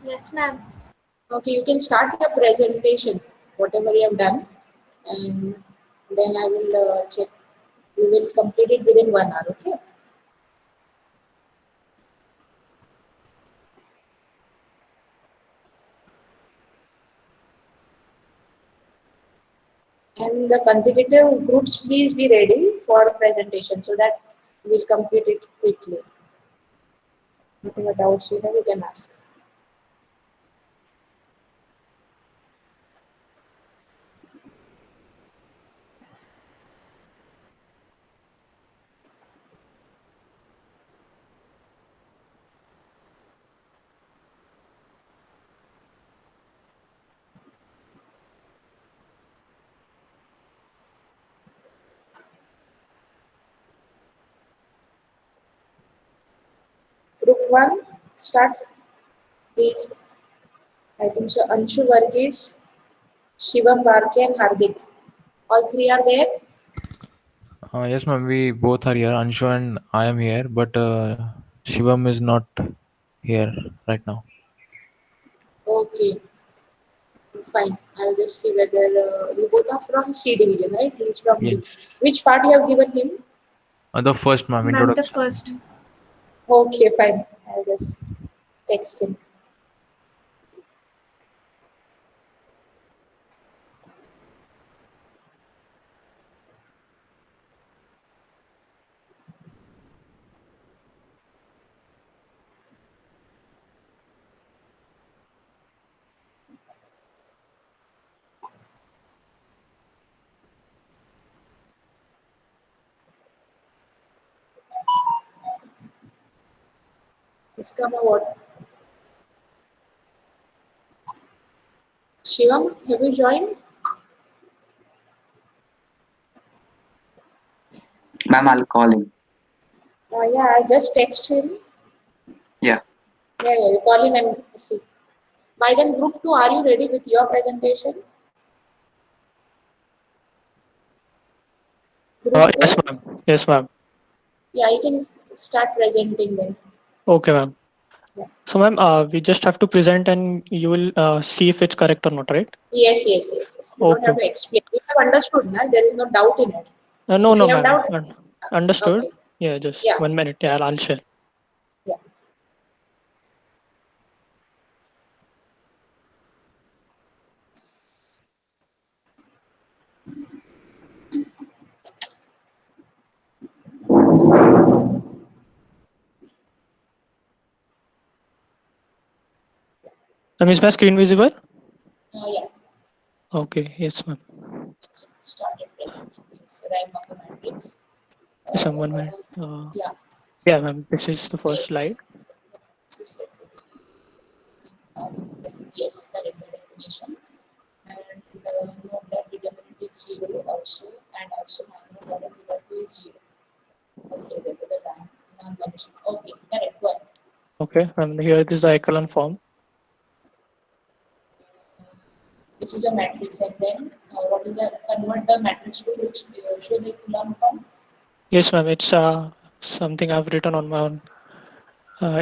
Yes, ma'am. Okay, you can start your presentation, whatever you have done, and then I will check. We will complete it within 1 hour. Okay. And the consecutive groups, please be ready for presentation so that we'll complete it quickly. Whatever doubts you have, you can ask. Group 1, start, please. I think so. Anshu Varghese, Shivam Barke, and Hardik. All three are there? Yes, ma'am. We both are here. Anshu and I am here, but Shivam is not here right now. Okay, fine. I'll just see whether you both are from C division, right? He's from D. Yes. Which part you have given him? The first, ma'am. Ma'am, the Introduction. first. Okay, fine. I'll just text him. Iska my what? Shivam, have you joined? Ma'am, I'll call him. Yeah, I just text him. Yeah. Yeah, you call him and see. By then, group 2, are you ready with your presentation? Group Yes, 2? ma'am. Yes, ma'am. Yeah, you can start presenting then. Okay, ma'am. Yeah. So, ma'am, we just have to present and you will see if it's correct or not, right? Yes. You don't Okay. have to explain. You have understood, na? There is no doubt in it. No, If no, you have ma'am. doubt, Understood. okay. Yeah, just Yeah, 1 minute. Yeah, I'll share. yeah. Is my screen visible? Yeah. Okay. Yes, ma'am. Let's start it. It's rank of the matrix. Yes, ma'am. 1 minute. Yeah. Yeah, ma'am. This is the first slide. Yes. This is said to be yes, correct the definition. And note that determinant is 0 also, and also minor product equal to is 0. Okay, there was the rank non-vanishing. Okay, correct. Go ahead. Okay. And here it is the echelon form. This is your matrix, and then what is the convert the matrix to which show the echelon form? Yes, ma'am. It's something I've written on my own.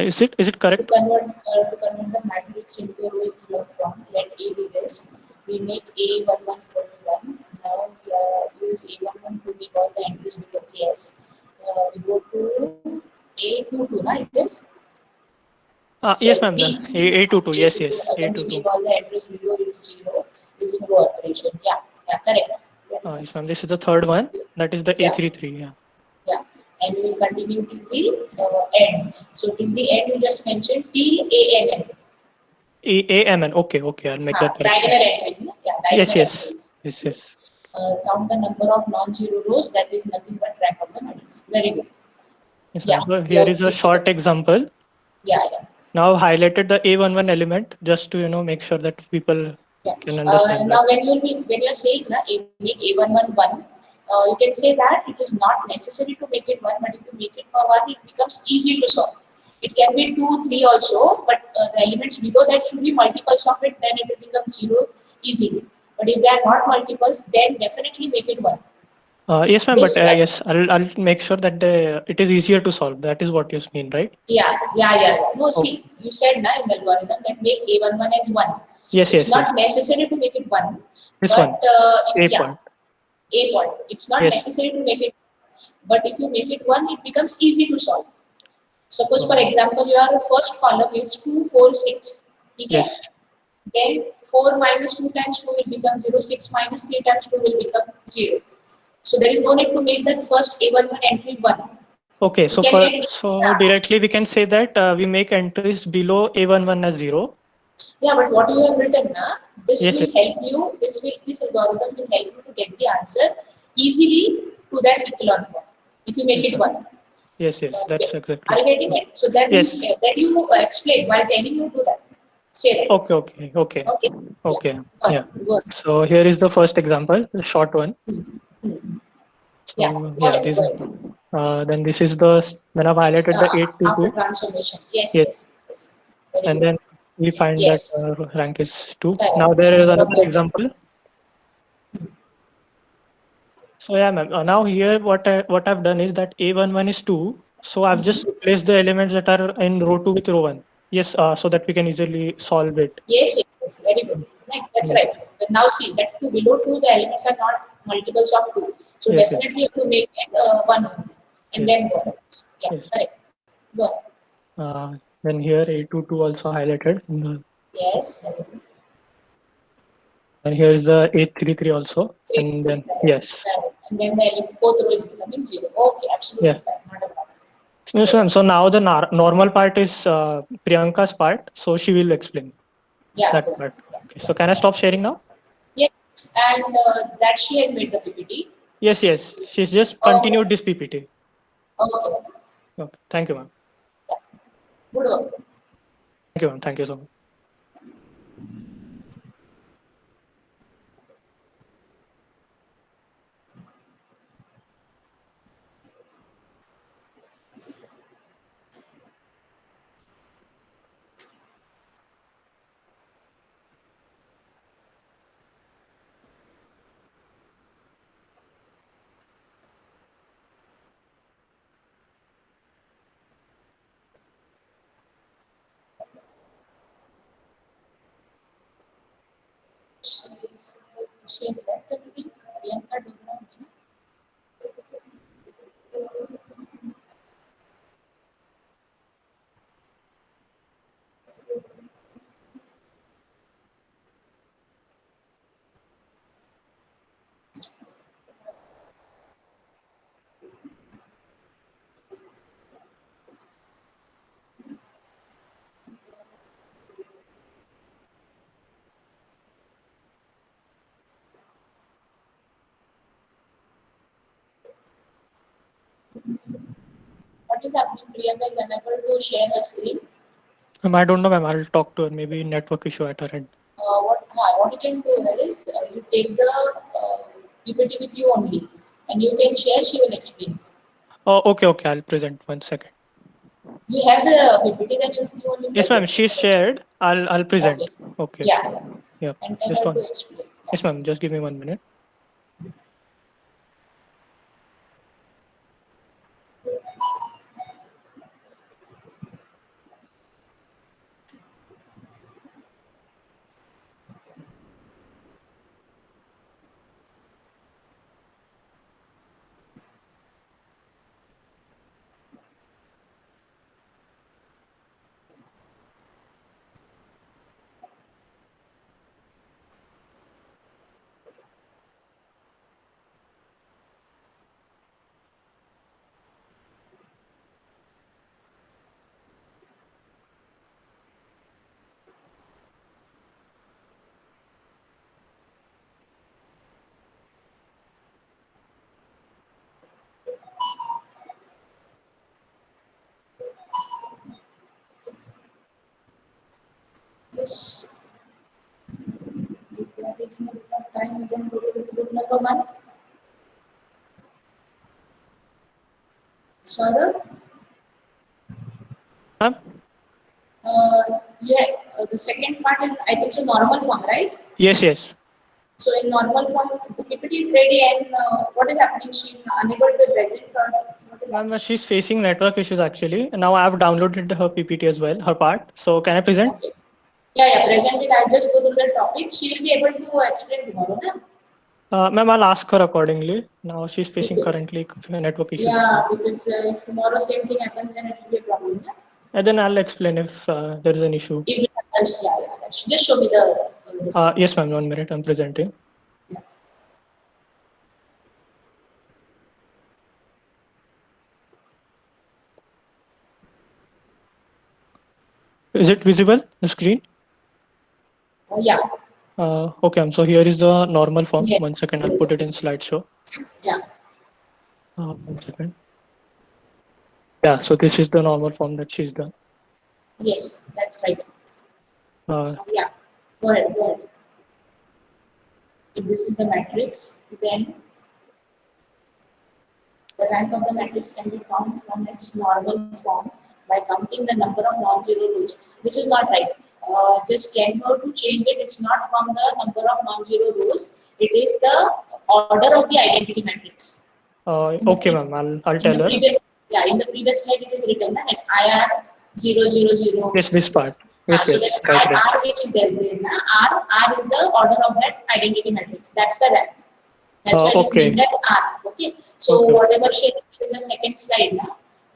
Is it correct? To convert the matrix into a row echelon form, let A be this. We make A11 equal to 1. Now we use A11 to make all the entries below KS. We go to A22, na it is? Yes, Set ma'am. B. A22. Yes, A22. yes. Again, we A22. make all the entries below it 0 using row operation. Yeah, correct. Very Yes, nice. ma'am. This is the third one. That is the Yeah. A33. Yeah. Yeah, and we will continue till the end. So till the end, you just mentioned TANN. AMN. Okay, okay. I'll make that correction. Diagonal entries. No? Yeah, Yes, diagonal yes. entries. Yes, yes. Count the number of non-zero rows. That is nothing but rank of the matrix. Very good. Yes, ma'am. Yeah, So you here have is a clicked it. short example. Yeah. Now I've highlighted the A11 element just to make sure that people Yeah. can understand that. Now, when you're saying na, make A11 1, you can say that it is not necessary to make it 1, but if you make it for 1, it becomes easy to solve. It can be 2, 3 also, but the elements below that should be multiples of it, then it will become 0 easily. But if they are not multiples, then definitely make it 1. Yes, ma'am. This But yes, I'll make sure that it is easier to solve. That is what you mean, right? yeah. No, Oh, see, you said na in the algorithm that make A11 as 1. yes, It's yes, yes. not necessary to make it 1, This but one, if, A yeah, point. A point. It's not Yes. necessary to make it, but if you make it 1, it becomes easy to solve. Suppose, for Oh, example, your first column is 2, 4, 6. Okay? yes. Then 4 minus 2 times 2 will become 0, 6 minus 3 times 2 will become 0. So there is no need to make that first A11 entry 1. Okay. You So can for get, directly we can say that we make entries below A11 as 0. yeah, but what you have written, this Yes, will yes, help you, this algorithm will help you to get the answer easily to that echelon form if you make yes, it sir. 1. Yes, yes. That's Okay. Are exactly. you getting it? So that Yes. that you explain while telling you to that. Say that. Okay, okay, okay, Okay. Yeah. okay. Go Yeah. ahead. Go ahead. So here is the first example, the short one. Yeah. So Go yeah, ahead. this Go ahead. then this is the then I've highlighted the 8 to After 2. transformation. Yes, Yes, yes, yes. Very and good. then we find that Yes. rank is 2. Correct. Now there And is number of another letters. example. So yeah, ma'am. Now here what I've done is that A11 is 2. So I've just replaced the elements that are in row 2 with row 1. Yes, so that we can easily solve it. Yes, yes, yes. Very good. Like, that's Yes, right. But now see that two below 2, the elements are not multiples of 2. So yes, yes, definitely you have to make it 1 only. And yes, then go ahead. Yeah, yes. correct. Go ahead. Then here A22 also highlighted. Yes, very good. And here is the 833 also. 3, And then correct. yes, Correct. And then the fourth row is becoming 0. Okay, yeah. absolutely fine. Not a problem. Yes, ma'am. Yes. So now the normal part is Priyanka's part. So she will explain Yeah, that good. part. Yeah. Okay. So can I stop sharing now? Yes. And that she has made the PPT. Yes, yes. She's just Okay. continued this PPT. Okay. Okay. Okay. Thank you, ma'am. Yeah. Good work. Thank you, ma'am. Thank you so much. She's left the meeting. Priyanka Dogra. What is happening? Priyanka is unable to share her screen. Ma'am, I don't know, ma'am. I'll talk to her. Maybe network issue at her end. What you can do is you take the PPT with you only, and you can share. She will explain. Oh, okay, okay. I'll present 1 second. You have the PPT, then you only Yes, ma'am. present. She's shared. I'll present. Okay. Okay. Yeah, yeah. Yeah. And tell Just her to one. explain. Yes, ma'am. Just give me 1 minute. Yes. If they are taking a bit of time, we can go to group number 1. Saurabh, Ma'am? yeah, the second part is, I think, so normal form, right? Yes, yes. So in normal form, the PPT is ready, and what is happening? She is unable to present, or what is happening? Ma'am, she's facing network issues actually. Now I have downloaded her PPT as well, her part. So can I present? Okay. Yeah, present it. I'll just go through the topic. She will be able to explain tomorrow, na? Ma'am, I'll ask her accordingly. Now she's facing Okay. currently network issues. Yeah, because if tomorrow same thing happens, then it will be a problem, na? And then I'll explain if there is an issue. If it happens, yeah. Just show me the this. Yes, ma'am. 1 minute. I'm presenting. Yeah. Is it visible, the screen? Yeah. Okay, ma'am. So here is the normal form. Yes. 1 second, I'll put it in slideshow. Yeah. 1 second. Yeah, so this is the normal form that she's done. Yes, that's right. Uh, Yeah. Go ahead. Go ahead. If this is the matrix, then the rank of the matrix can be found from its normal form by counting the number of non-zero rows. This is not right. Just can her to change it. It's not from the number of non-zero rows. It is the order of the identity matrix. okay, ma'am. I'll tell her. In the previous slide it is written that IR 000. Yes, this part. Yes, So yes. that Right, right. R which is there, na, R is the order of that identity matrix. That's the rank. That's why it is Okay. named as R. Okay. So Okay. whatever she in the second slide, na,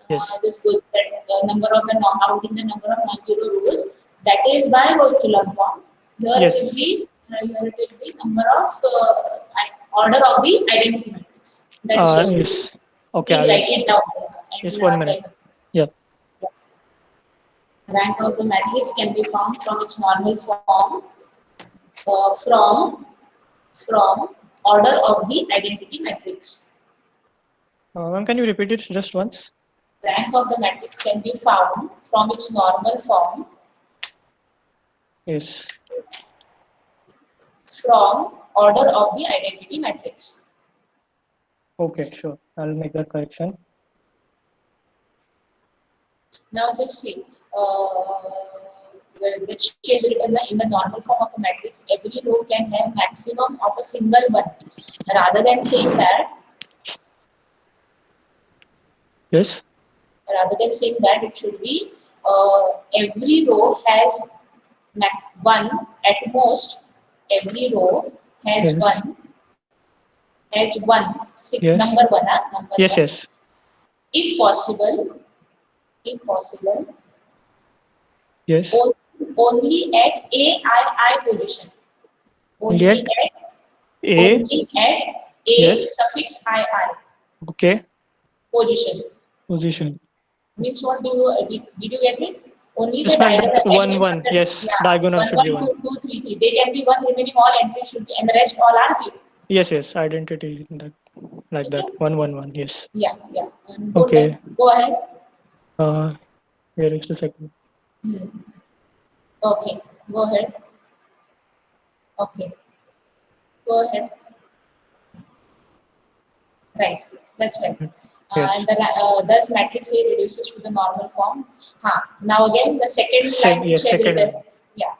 Yes. this goes that number of the counting the number of non-zero rows. That is by row echelon form. Here Yes. it will be number of order of the identity matrix. That is shown. Yes. Okay. Please write it down. And Yes, do 1 not minute. type. Yeah. Rank of the matrix can be found from its normal form from order of the identity matrix. Ma'am, can you repeat it just once? Rank of the matrix can be found from its normal form Yes. from order of the identity matrix. Okay, sure. I'll make that correction. Now this see, where the she is written in the normal form of a matrix, every row can have maximum of a single one. Rather than saying that, Yes. it should be every row has one at most. Every row has Yes. one Yes. number one. Number Yes, one. yes. If possible, Yes. only at AII position. Only at A. Only at A Yes. suffix II Okay. position. Position. Means what do you did you get it? Only Yes, the ma'am. diagonal 1, elements 1. of the Yes. Diagonal should be 1. 2, 2, 3, 3. They can be 1, remaining all entries should be, and the rest all are 0. Yes, yes. Identity like that. Okay. 1, 1, 1. Yes. Yeah. And Okay. Go ahead. Here is the second. Okay. Go ahead. Okay. Go ahead. Right. That's right. Yes. And thus matrix A reduces to the normal form. Now again the second Same, line yes, which has second written, line. yeah.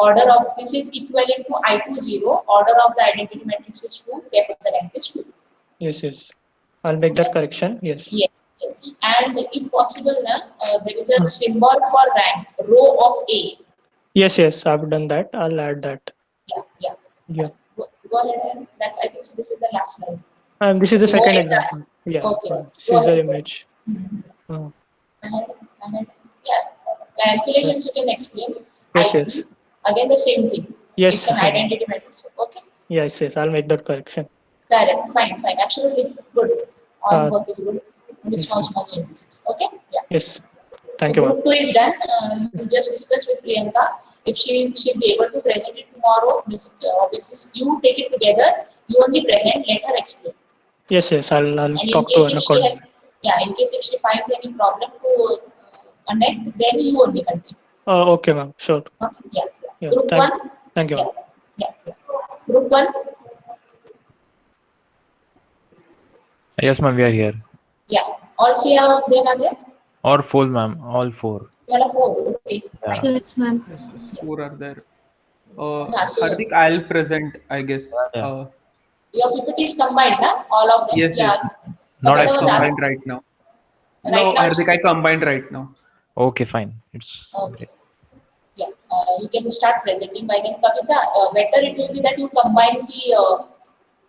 Order of this is equivalent to I20. Order of the identity matrix is 2. Therefore the rank is 2. Yes, yes. I'll make that correction. Yes. Yes. And if possible, there is a symbol for rank, row of A. Yes, yes. I've done that. I'll add that. Yeah. Go ahead, and that's, I think so this is the last slide. This is the Okay, second go example. Yeah. Okay. This Go is the ahead. image. Ahead. Yeah. Calculations you can explain. Yes, I yes. think, again the same thing. Yes. It's an identity matrix. Okay. Yes, yes. I'll make that correction. Correct. Fine. Absolutely good. All Uh, work is good. Only yes. small changes. Okay. Yeah. Yes. So Thank you, ma'am. group 2 is done. You just discuss with Priyanka. If she'll be able to present it tomorrow, obviously you take it together. You only present, let her explain. Yes, yes. I'll And in talk to case her if she accordingly. has, in case if she finds any problem to connect, then you only continue. Okay, ma'am. Sure. Okay. Yeah. Yeah. Group 1. Thank you, ma'am. Yeah. Group 1. Yes, ma'am, we are here. Yeah. All 3 of them are there. Or full, ma'am. All 4. There are 4. Okay. Yeah. Fine. Yes, ma'am. 4 are there. So Hardik, I'll present, I guess. Yeah. your PPT is combined, na? All of them? Yes, Yeah. yes. Not Kavita I've was actually. combined asking. right now. Right No, now, Hardik, I combined right now. Okay, fine. It's okay. Yeah, you can start presenting by then. Kavita, better it will be that you combine the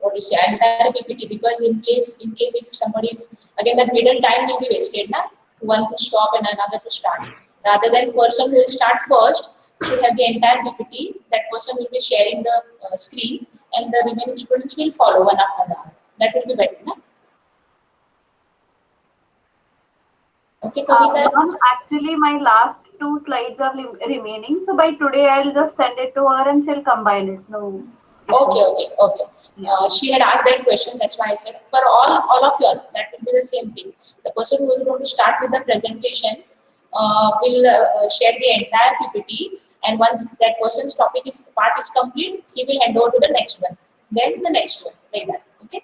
what you say entire PPT, because in case if somebody is again, that middle time will be wasted, na? One to stop and another to start. Rather than person who will start first should have the entire PPT. That person will be sharing the screen, and the remaining students will follow one after the other. That will be better, na? Okay, Kavita. Ma'am, actually, my last 2 slides are remaining. So by today, I'll just send it to her and she'll combine it. No. Okay. She had asked that question. That's why I said for all of you all, that will be the same thing. The person who is going to start with the presentation will share the entire PPT, and once that person's part is complete, he will hand over to the next one. Then the next one, like that. Okay.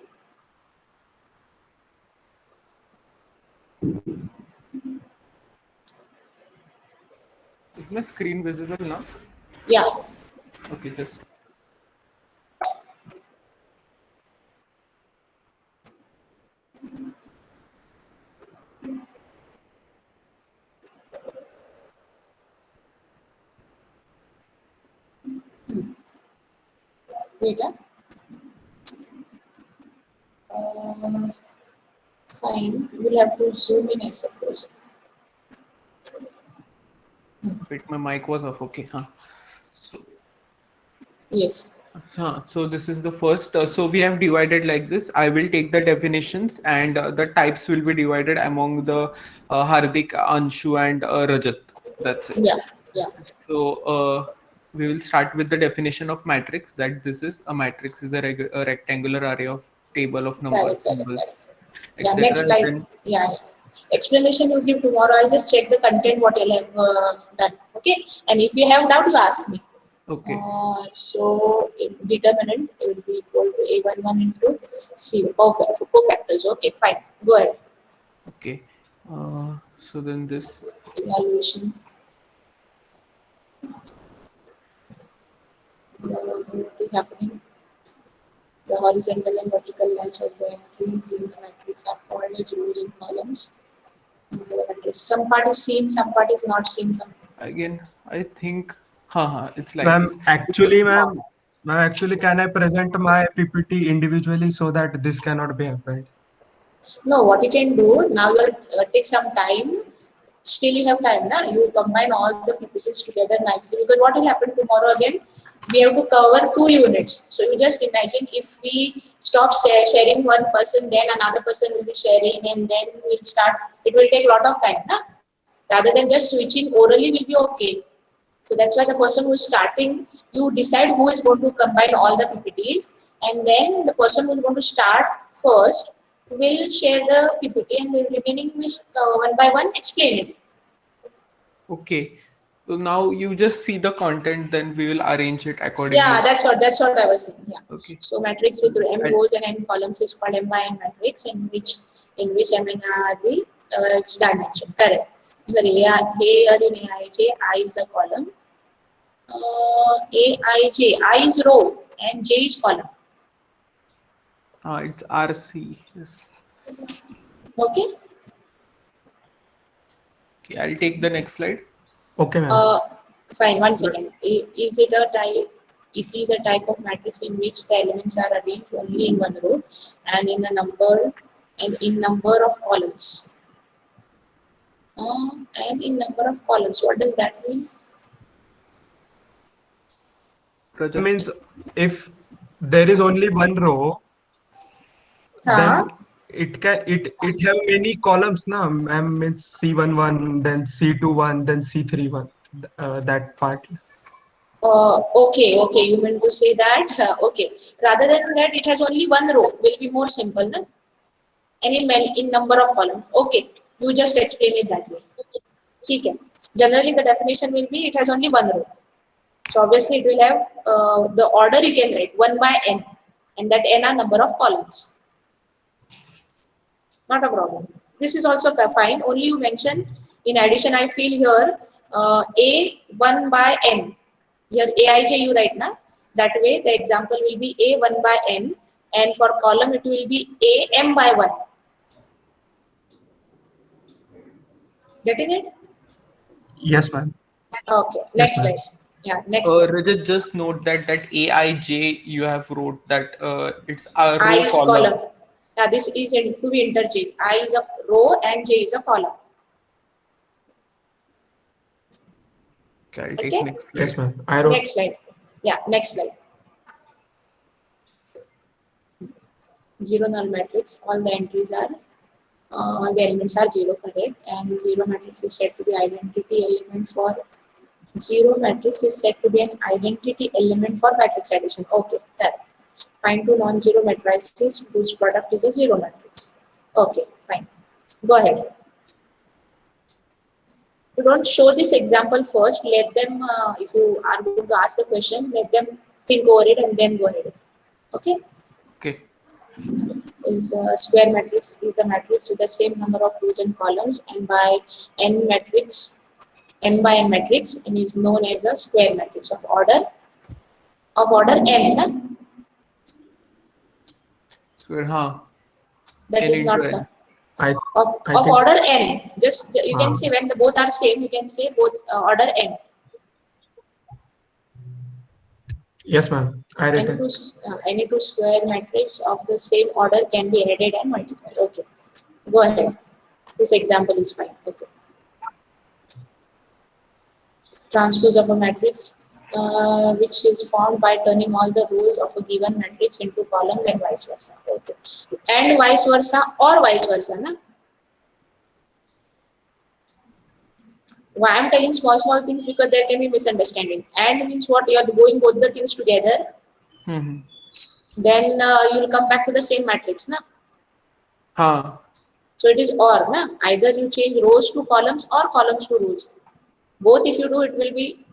Is my screen visible now? Yeah. Okay, just. Wait. Fine. You will have to zoom in, I suppose. Wait, my mic was off. Okay, huh. Yes. So this is the first. So we have divided like this. I will take the definitions, and the types will be divided among the Hardik, Anshu, and Rajat. That's it. Yeah. So we will start with the definition of matrix. That this is a matrix is a rectangular array of table of numbers, symbols, Yeah, etc. next slide. Then, Yeah. Explanation you give tomorrow. I'll just check the content what you'll have done. Okay. And if you have doubt, you ask me. okay. So determinant will be equal to A11 into C cofactors. Okay, fine. Go ahead. Okay. So then this. Evaluation. What is happening? The horizontal and vertical lines of the entries in the matrix are called as rows and columns. Some part is seen, some part is not seen. Again, I think, it's like Ma'am, this. actually, can I present my PPT individually so that this cannot be happened? No, what you can do now, you'll take some time. Still, you have time, na? You combine all the PPTs together nicely, because what will happen tomorrow again? We have to cover 2 units. So you just imagine if we stop sharing one person, then another person will be sharing, and then we'll start. It will take a lot of time, na? Rather than just switching orally will be okay. So that's why the person who is starting, you decide who is going to combine all the PPTs, and then the person who is going to start first will share the PPT, and the remaining will one by one explain it. Okay. So now you just see the content, then we will arrange it accordingly. Yeah, that's what I was saying. Yeah. Okay. So matrix with m rows and n columns is called M by N matrix, in which m and n are the its dimension. Correct. Here in Aij, I is a column. Aij, I is row and J is column. It's RC. Yes. Okay. Okay, I'll take the next slide. Okay, ma'am. Fine. 1 second. Is it a type? It is a type of matrix in which the elements are arranged only in one row and in number of columns. And in number of columns. What does that mean? Rajat. Means if there is only one row, then it have many columns now. Ma'am, means C11, then C21, then C31. That part. Okay. You mean to say that? Okay. Rather than that, it has only one row. Will be more simple, no? And in number of columns. Okay. You just explain it that way. Okay. Generally, the definition will be it has only one row. So obviously, it will have the order you can write 1 by n, and that n are number of columns. Not a problem. This is also fine. Only you mention in addition. I feel here a 1 by n. Here Aij you write na. That way the example will be A 1 by n, and for column it will be A m by 1. Getting it? Yes, ma'am. Okay. Yes, Next ma'am. slide. Yeah. Next slide. Rajat, just note that Aij you have wrote that it's a I row is column. column. Yeah, this is to be interchanged. I is a row and J is a column. Okay, I'll take Okay. next Yes, slide. ma'am. I wrote. Next slide. Yeah, next slide. Zero null matrix. All the entries are, all the elements are zero, correct? And zero matrix is said to be identity element for. Zero matrix is said to be an identity element for matrix addition. Okay, correct. Find two non-zero matrices whose product is a zero matrix. Okay, fine. Go ahead. You don't show this example first. Let them, if you are going to ask the question, let them think over it and then go ahead. Okay. Okay. Is square matrix is the matrix with the same number of rows and columns, and by n matrix, n by n matrix, and is known as a square matrix of order n. Na? Square, huh? That N is into not N. I of think. order n. Just you can Uh, say when the both are same, you can say both order n. yes, ma'am. I read it. Any two square matrix of the same order can be added and multiplied. Okay, go ahead. This example is fine. Okay. Transpose of a matrix, which is formed by turning all the rows of a given matrix into columns and vice versa. Okay. And vice versa or vice versa. Na? Why I'm telling small things, because there can be misunderstanding. And means what, you are going both the things together, Mm-hmm. then you'll come back to the same matrix. Na? Huh. So it is or. Na? Either you change rows to columns or columns to rows. Both if you do, it will be,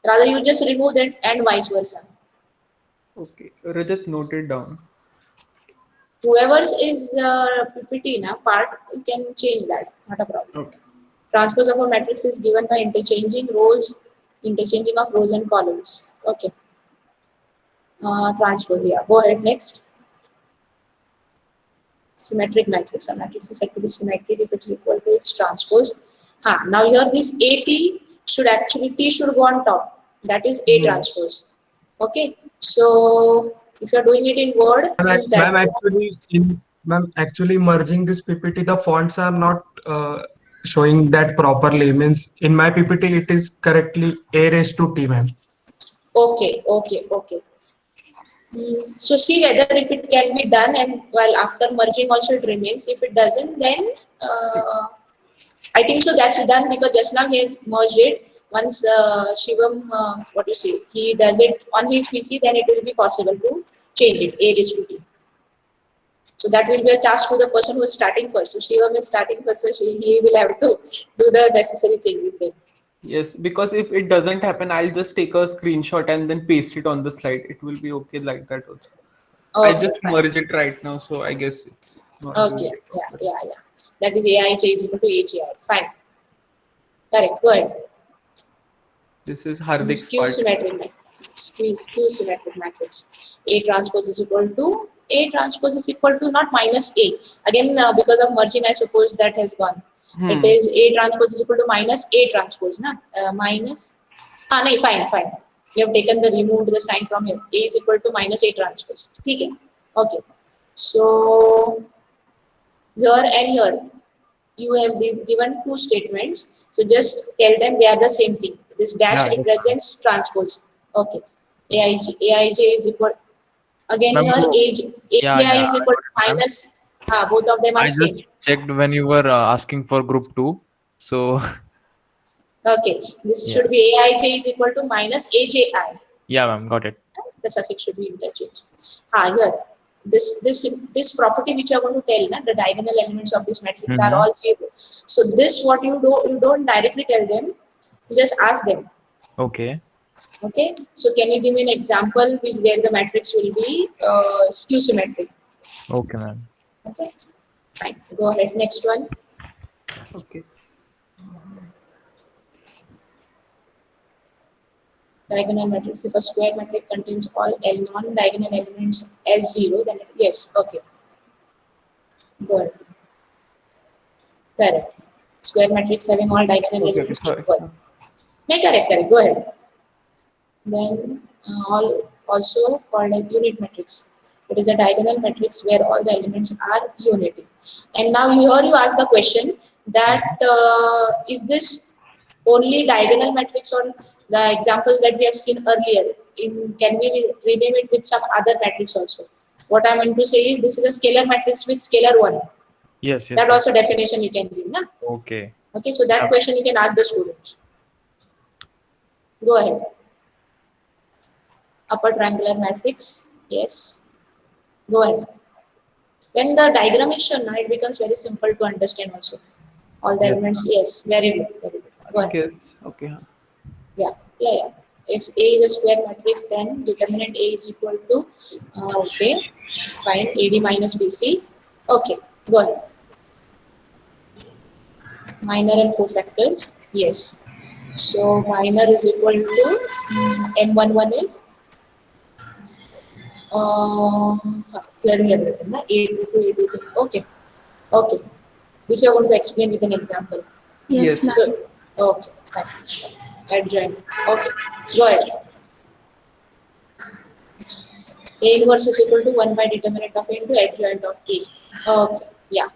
rather you just remove that and vice versa. Okay. Rajat, noted down. Whoever's is PPT na part, you can change that, not a problem. Okay. Transpose of a matrix is given by interchanging of rows and columns. Okay. Transpose, yeah. Go ahead, next. Symmetric matrix. A matrix is said to be symmetric if it is equal to its transpose. Now here this AT should actually, T should go on top. That is A transpose. Okay. So if you are doing it in Word, use that. Ma'am, actually merging this PPT, the fonts are not showing that properly. Means in my PPT, it is correctly A raised to T, ma'am. Okay. So see whether if it can be done, and while after merging also it remains. If it doesn't, then I think so that's done, because just now he has merged it. Once Shivam, what you say, he does it on his PC, then it will be possible to change it, A raised to T. So that will be a task to the person who is starting first. So Shivam is starting first, so he will have to do the necessary changes then. Yes, because if it doesn't happen, I'll just take a screenshot and then paste it on the slide. It will be okay like that also. I Okay, just fine. merge it right now, so I guess it's not doing Okay, it properly. yeah. That is Aij is equal to AGI. Fine. Correct. Go ahead. This is Hardik's Skew part. symmetric matrix. Skew symmetric matrix. A transpose is equal to not minus A. Again, because of merging, I suppose that has gone. It is A transpose is equal to minus A transpose. Na? Minus. No, fine. You have taken removed the sign from here. A is equal to minus A transpose. Okay. Okay. So here and here, you have given two statements. So just tell them they are the same thing. This dash Yeah, yes, represents transpose. Okay. Aij is equal, again ma'am. here Yeah, AGI yeah, is I equal got to it, ma'am. minus, both of them are I just same. checked when you were asking for group 2. So, Okay, this yeah. should be Aij is equal to minus AJI. Yeah, ma'am, got it. The suffix should be interchanged. Here, this property which you are going to tell, na, the diagonal elements of this matrix are all zero. So this, what you don't directly tell them, you just ask them. Okay. Okay, so can you give me an example where the matrix will be skew symmetric? Okay, ma'am. Okay, fine. Go ahead. Next one. Okay. Diagonal matrix. If a square matrix contains all non-diagonal elements as 0, then yes. Okay. Go ahead. Correct. Square matrix having all diagonal Okay, elements sorry. equal. No, correct. Go ahead. Then also called as unit matrix. It is a diagonal matrix where all the elements are unity. And now here you ask the question that is this only diagonal matrix, or the examples that we have seen earlier can we rename it with some other matrix also? What I meant to say is this is a scalar matrix with scalar 1. Yes, yes, That yes. also definition you can give, na? Okay. Okay, so that Yeah. question you can ask the students. Go ahead. Upper triangular matrix, yes. Go ahead. When the diagram is shown, it becomes very simple to understand also. All the Yes. elements, yes, very good, very good. Go I ahead. guess, okay. Yeah. If A is a square matrix, then determinant A is equal to, okay, fine, AD minus BC. Okay, go ahead. Minor and cofactors, yes. So minor is equal to M11 is here we have written A22, A23. Okay. This you are going to explain with an example. Yes. So, okay, fine. Adjoint. Okay, go ahead. A inverse is equal to 1 by determinant of A into adjoint of A. Okay, yeah.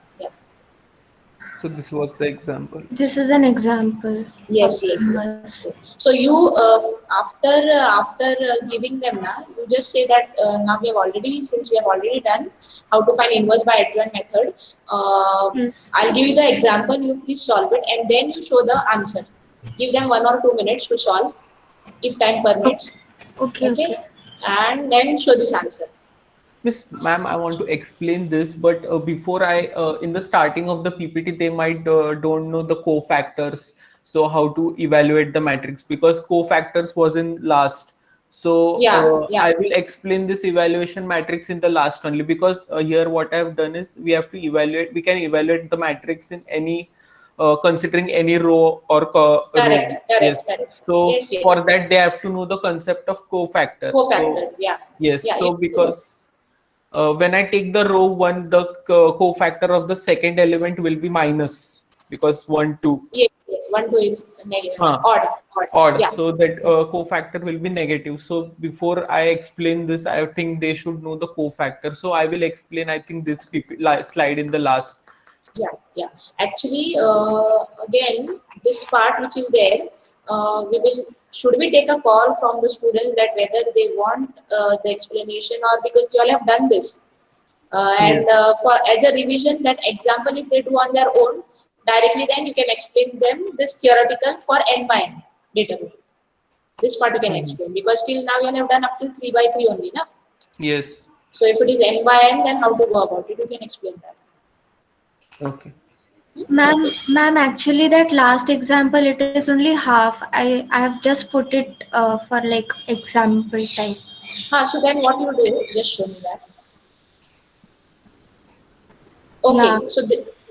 So this was the example. This is an example. Yes. So you after giving them now, you just say that now we have already done how to find inverse by adjoint method. Yes. I'll give you the example. You please solve it, and then you show the answer. Give them 1 or 2 minutes to solve, if time permits. Okay. And then show this answer. Miss Ma'am, I want to explain this, but before in the starting of the PPT, they might don't know the cofactors. So how to evaluate the matrix, because cofactors was in last. So Yeah. I will explain this evaluation matrix in the last only, because here what I have done is we have to evaluate. We can evaluate the matrix in any considering any row or row. Correct. So Yes. for that they have to know the concept of cofactor. Cofactors, So, yeah. yes. Yeah, So because when I take the row 1, the cofactor of the second element will be minus, because 1, 2. Yes. 1, 2 is negative. Odd. Odd. Yeah. So that cofactor will be negative. So before I explain this, I think they should know the cofactor. So I will explain, I think, this slide in the last. Yeah. Actually, again, this part which is there, should we take a call from the students that whether they want the explanation, or because you all have done this, and for as a revision, that example if they do on their own directly, then you can explain them this theoretical for n by n determinant. This part you can explain, because till now you have done up till 3 by 3 only, na? Yes. So if it is n by n, then how to go about it? You can explain that. Okay. Ma'am, actually that last example, it is only half. I have just put it for like example type. So then what you do, just show me that. Okay, Yeah. so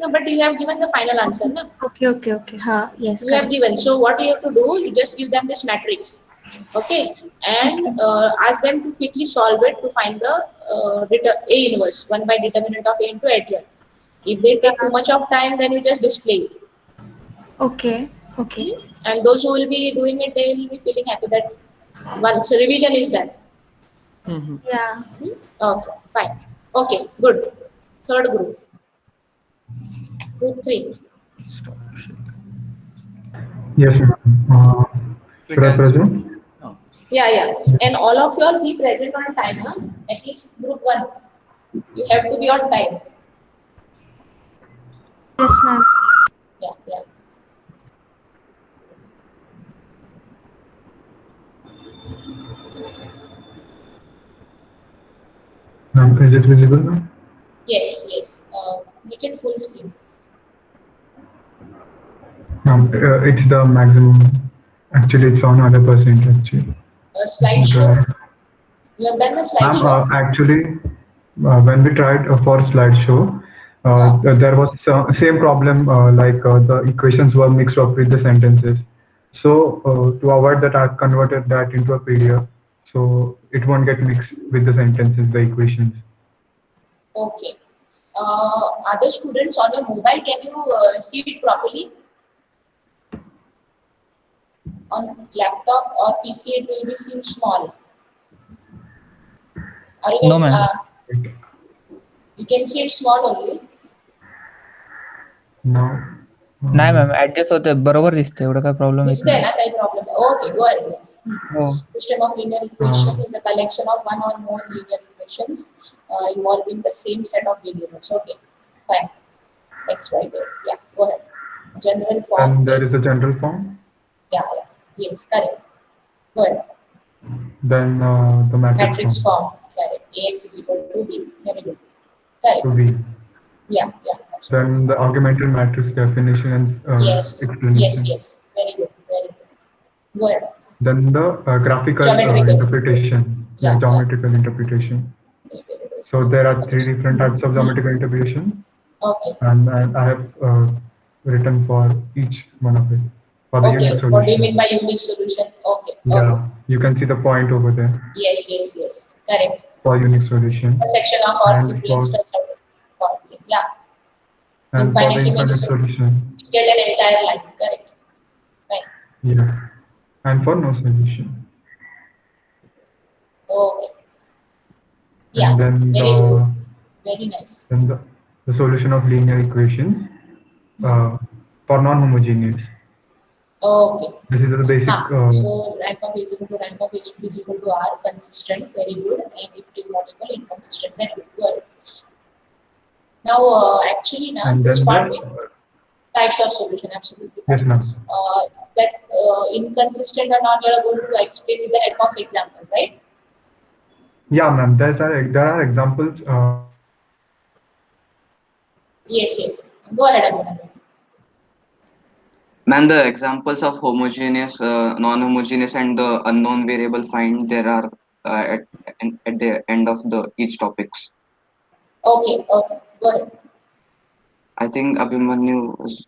no, but you have given the final answer, no? Okay. Yes. You have given. So what you have to do, you just give them this matrix, okay, and ask them to quickly solve it to find the A inverse 1 by determinant of A into adjoint. If they take too much of time, then you just display it. Okay. And those who will be doing it, they will be feeling happy that once revision is done. Yeah. Okay, fine. Okay, good. Third group. Group 3. Yes, ma'am. Should I present? Yeah. And all of you all be present on time, huh? At least group 1. You have to be on time. Yes, ma'am. Yeah. Ma'am, is it visible now? Yes. Make it full screen. Ma'am, it's the maximum. Actually, it's on 100% actually. Slideshow. You have done the slideshow? Ma'am, actually, when we tried for slideshow, there was same problem, like the equations were mixed up with the sentences. So to avoid that, I've converted that into a PDF, so it won't get mixed with the sentences, the equations. Okay. Other students on your mobile, can you see it properly? On laptop or PC, it will be seen small. Or you No, can, ma'am. you can see it small only. Now, नाही ma'am adjust होते बरोबर दिसते एवढं काय problem येत दिसतंय नाही ना काही problem? Okay, go ahead. हो System of linear equation is a collection of one or more linear equations involving the same set of variables. Okay, fine. X, Y, Z. Yeah, go ahead. General form and there is is, a general form. yeah, yes, correct. Go ahead. Then the matrix Matrix form. form, correct. AX is equal to B. Very good. Correct. To B. Yeah, yeah. Absolutely. Then the augmented matrix definition and Yes, explanation. yes. Very good, very good. Go ahead. Then the graphical Geometrical. interpretation. Yeah, yeah. Geometrical interpretation. So there are three different types of geometrical interpretation, Okay. and I have written for each one of it for the Okay. unique What do you solution. mean by unique solution? Okay. Yeah, Okay. you can see the point over there Yes, yes, yes. Correct. for unique solution. The section of our And three for, instance of power. Yeah. and for the Infinitely many infinite solution. You get an entire line. Correct. Fine. Yeah, and for no solution. Okay. Yeah. And then Very the good. Very nice. then the solution of linear equations for non-homogeneous. Okay. This is the basic. So rank of A is equal to rank of H2 is equal to R, consistent, very good. And if it is not equal, inconsistent, very good. Good. Now, actually, now And this then part the, types of solution, absolutely. yes, ma'am. That inconsistent or not, you are going to explain with the help of example, right? Yeah, ma'am. There are examples. Yes, yes. Go ahead, Abhinandan. Man, the examples of homogeneous, non-homogeneous, and the unknown variable find there are at the end of the each topics. Okay, okay. Go ahead. I think Abhimanyu was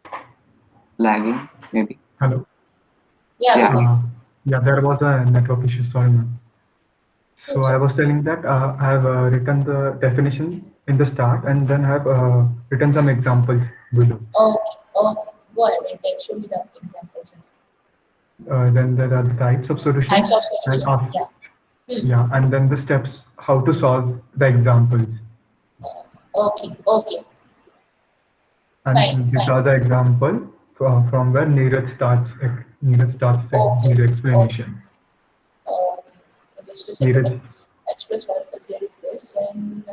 lagging, maybe. Hello. Yeah. Yeah, there was a network issue. Sorry, ma'am. So I was telling that I have written the definition in the start, and then I have written some examples below. Okay, okay. Go ahead and then show me the examples. Then there are the types of solutions. Types of solution, and yeah. Yeah, and then the steps how to solve the examples. Okay, okay. And Fine, these fine. are the example from where Neeraj starts his explanation. Okay. Just a second. Neeraj. Express Y plus Z is this. And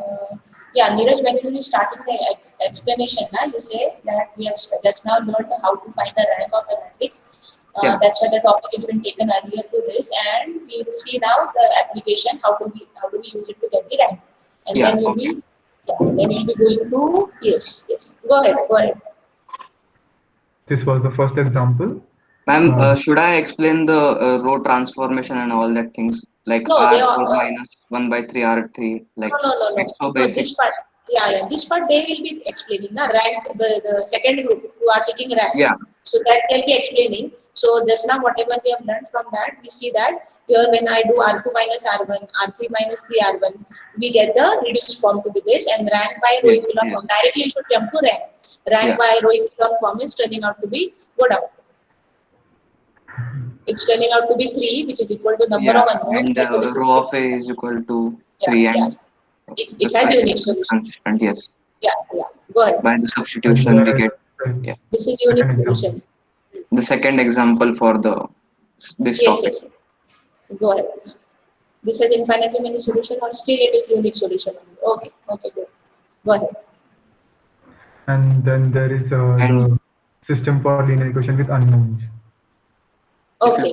yeah, Neeraj, when you will be starting the explanation, you say that we have just now learned how to find the rank of the matrix. Yeah. That's why the topic has been taken earlier to this, and we will see now the application, how do we use it to get the rank. And Yeah, then you'll okay. be then you'll be going to yes. Go ahead. This was the first example. Ma'am, should I explain the row transformation and all that things like No, they R4 are minus 1 by 3 R3? Like no. it's so No, basic. this part, this part they will be explaining. Rank, the second group who are taking rank. Yeah. So that they'll be explaining. So just now, whatever we have learned from that, we see that here when I do R2 minus R1, R3 minus 3R1, we get the reduced form to be this, and rank by row echelon form. Directly you should jump to rank. Rank by row echelon form is turning out to be go down. It's turning out to be 3, which is equal to number of unknowns. And row of A is equal to 3, and it has unique solution. Consistent, yes. Yeah. Go ahead. By the substitution, we get This is unique solution. the second example for this topic. Yes. Go ahead. This has infinitely many solutions, or still it is unique solution. Okay, good. Go ahead. And then there is the system for linear equation with unknowns. Okay.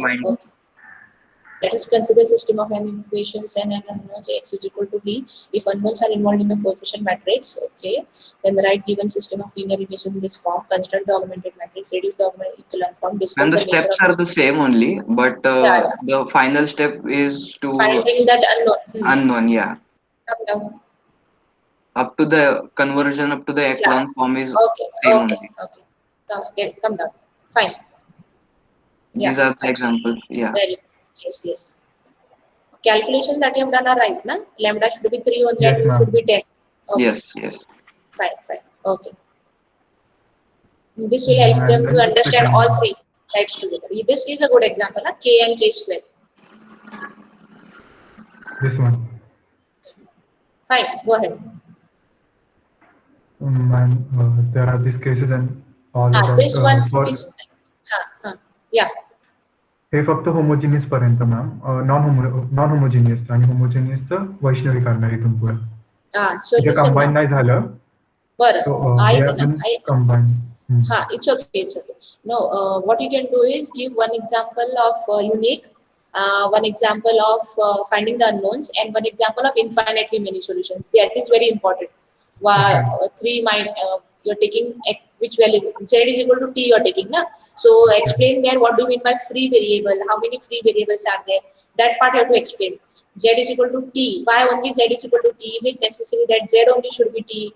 Let us consider system of m equations and n unknowns X is equal to B. If unknowns are involved in the coefficient matrix, okay, then the right given system of linear equation in this form, construct the augmented matrix, reduce the augmented echelon form, discuss And the nature steps of are the same only, but the final step is to finding that unknown. Unknown, yeah. Come down. Up to the conversion up to the echelon form is same only. Okay. Come down. Fine. These are the examples. Yeah. Very yes. Calculation that you have done are right, na? Lambda should be 3 only Yes, and U should be 10. Okay. Yes. Fine. Okay. This will help And them then to the understand second all one. three types together. This is a good example, na? K and K square. This one. Fine, go ahead. And there are these cases and all about This one, for yeah. हे फक्त homogeneous पर्यंत ma'am non homogeneous आणि होमोजिनियसचं वैष्णवी करणार इथून पुढे So जे listen combine now. नाही झालं But so they have been combined. It's okay. No, what you can do is give one example of unique, one example of finding the unknowns, and one example of infinitely many solutions. That is very important. You're taking which value z is equal to t you're taking, na? So explain there what do you mean by free variable, how many free variables are there, that part you have to explain. Z is equal to t, why only z is equal to t? Is it necessary that z only should be t,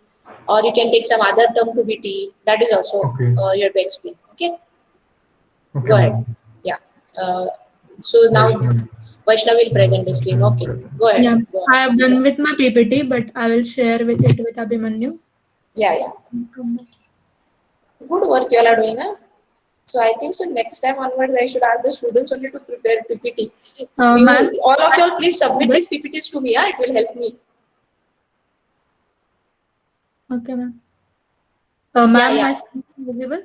or you can take some other term to be t? That is also you have to explain. Okay, go ahead. Yeah. So now Vaishnavi will present the screen. Okay, go ahead. Yeah, Go I have done with my PPT, but I will share with it with Abhimanyu. Yeah. Good work you all are doing, huh? So I think so next time onwards I should ask the students only to prepare PPT. All of you all please submit these PPTs to me, it will help me. Okay, ma'am. Ma'am, Yeah. my screen is visible?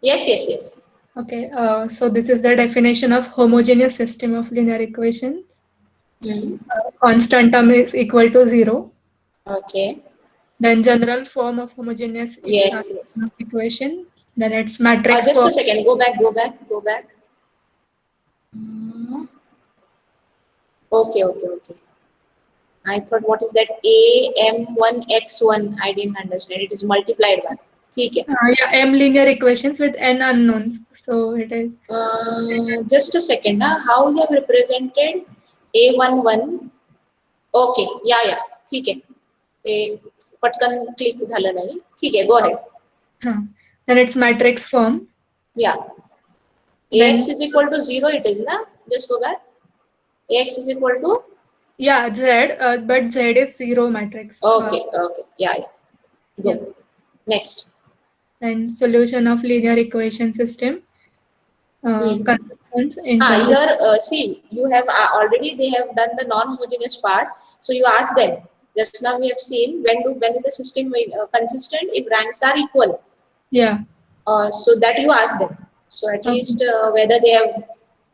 Yes. Okay, so this is the definition of homogeneous system of linear equations. Constant term is equal to 0. Okay. Then general form of homogeneous Yes. equation. Then it's matrix Just form. a second. Go back. Okay. I thought what is that AM1X1? I didn't understand. It is multiplied by. Okay. Yeah, M linear equations with n unknowns. So it is. Just a second. How you have represented A11? Okay. Yeah. ठीक है. पटकन click झालं नाही. ठीक आहे. Go ahead. Then it's matrix form. Yeah. Ax is equal to 0. It is na. Just go back. Ax is equal to. Yeah, Z. But Z is 0 matrix. Okay. Yeah. Go. Yeah. Next. And solution of linear equation system. Consistence. Here, see, you have already they have done the non-homogeneous part. So you ask them. Just now we have seen when is the system consistent if ranks are equal. Yeah. So that you ask them. So at least whether they have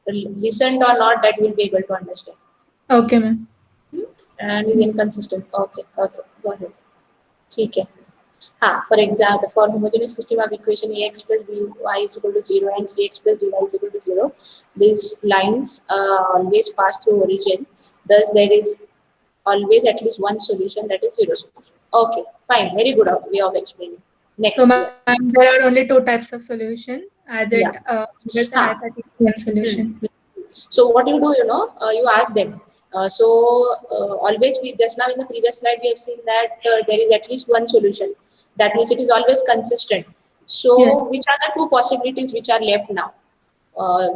listened or not, that will be able to understand. Okay, ma'am. And is inconsistent. Okay. Go ahead. Okay. For example, for homogeneous system of equation ax plus by is equal to 0 and cx plus by is equal to 0, these lines always pass through origin. Thus, there is always at least one solution, that is 0 solution. Okay, fine. Very good way of explaining. Next. So, there are only two types of solution, as it always has at least one solution. So, what you do, you ask them. Always just now in the previous slide we have seen that there is at least one solution. That means it is always consistent. So, which are the two possibilities which are left now?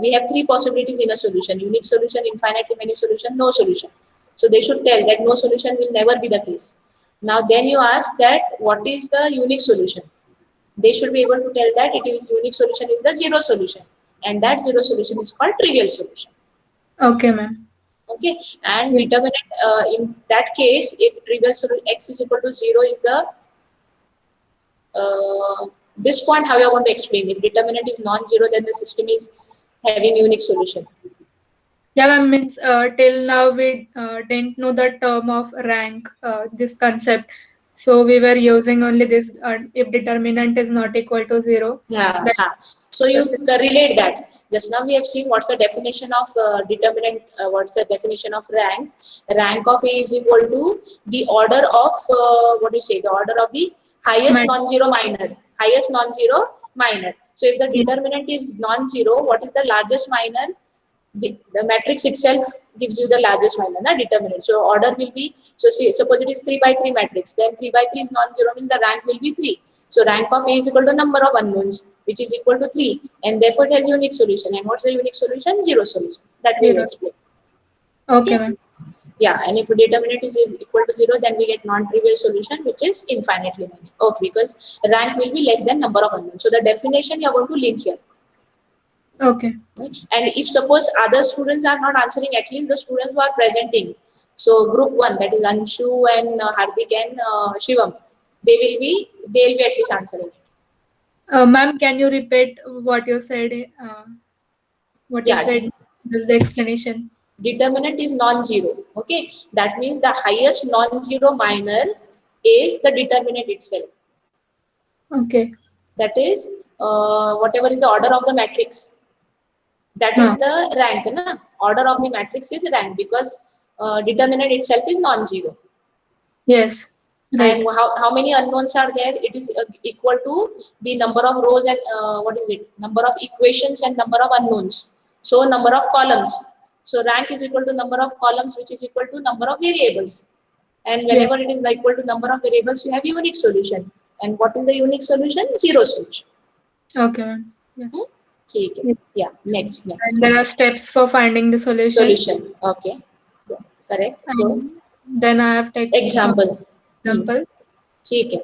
We have three possibilities in a solution: unique solution, infinitely many solution, no solution. So they should tell that no solution will never be the case. Now then you ask that what is the unique solution? They should be able to tell that it is unique solution is the 0 solution, and that 0 solution is called trivial solution. Okay, ma'am. Okay, and determinant in that case, if trivial solution x is equal to 0 is the this point, how you are going to explain? If determinant is non-zero, then the system is having unique solution. Yeah, ma'am, means till now we didn't know the term of rank, this concept. So we were using only this if determinant is not equal to 0. So you relate that. Just now we have seen what's the definition of determinant, what's the definition of rank. Rank of A is equal to the order of, the order of the highest non-zero minor. Highest non-zero minor. So if the determinant is non-zero, what is the largest minor? The matrix itself gives you the largest minor, determinant. So order will be, so see, suppose it is 3 by 3 matrix, then 3 by 3 is non-zero, means the rank will be 3. So rank of A is equal to number of unknowns. which is equal to 3, and therefore it has unique solution. And what's the unique solution? Zero solution. That we will explain. Okay, ma'am. Yeah, and if determinant is equal to 0, then we get non-trivial solution, which is infinitely many. Okay, because rank will be less than number of unknowns. So the definition you are going to link here. Okay. Right? And if suppose other students are not answering, at least the students who are presenting. So group 1, that is Anshu and Hardik and Shivam, they will be at least answering. Ma'am, can you repeat what you said? What you said? Just the explanation. Determinant is non-zero. Okay, that means the highest non-zero minor is the determinant itself. Okay. That is whatever is the order of the matrix. That is the rank. Na? Order of the matrix is rank, because determinant itself is non-zero. Yes. Right. And how many unknowns are there? It is equal to the number of rows and number of equations and number of unknowns. So number of columns. So rank is equal to number of columns, which is equal to number of variables. And whenever it is equal to number of variables, you have unique solution. And what is the unique solution? Zero solution. Okay, ma'am. Yeah. Okay. Yeah. Next. And there are steps for finding the solution. Okay. Yeah. Correct. Then I have taken example. Okay. Okay.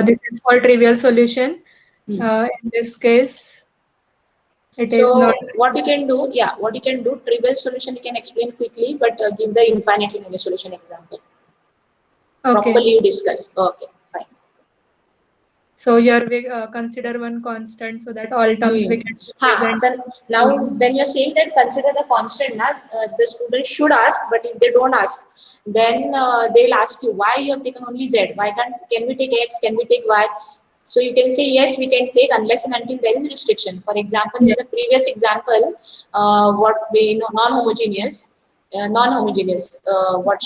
This is for trivial solution. In this case, it is not. What you can do, trivial solution you can explain quickly, but give the infinitely many solution example. Okay. Properly you discuss. Okay, fine. So here we consider one constant so that all terms we can present. Now, when you're saying that consider the constant, the students should ask, but if they don't ask, then they'll ask you why you have taken only z. Why can we take x? Can we take y? So you can say yes, we can take unless and until there is restriction. For example, in the previous example, what we know non-homogeneous, what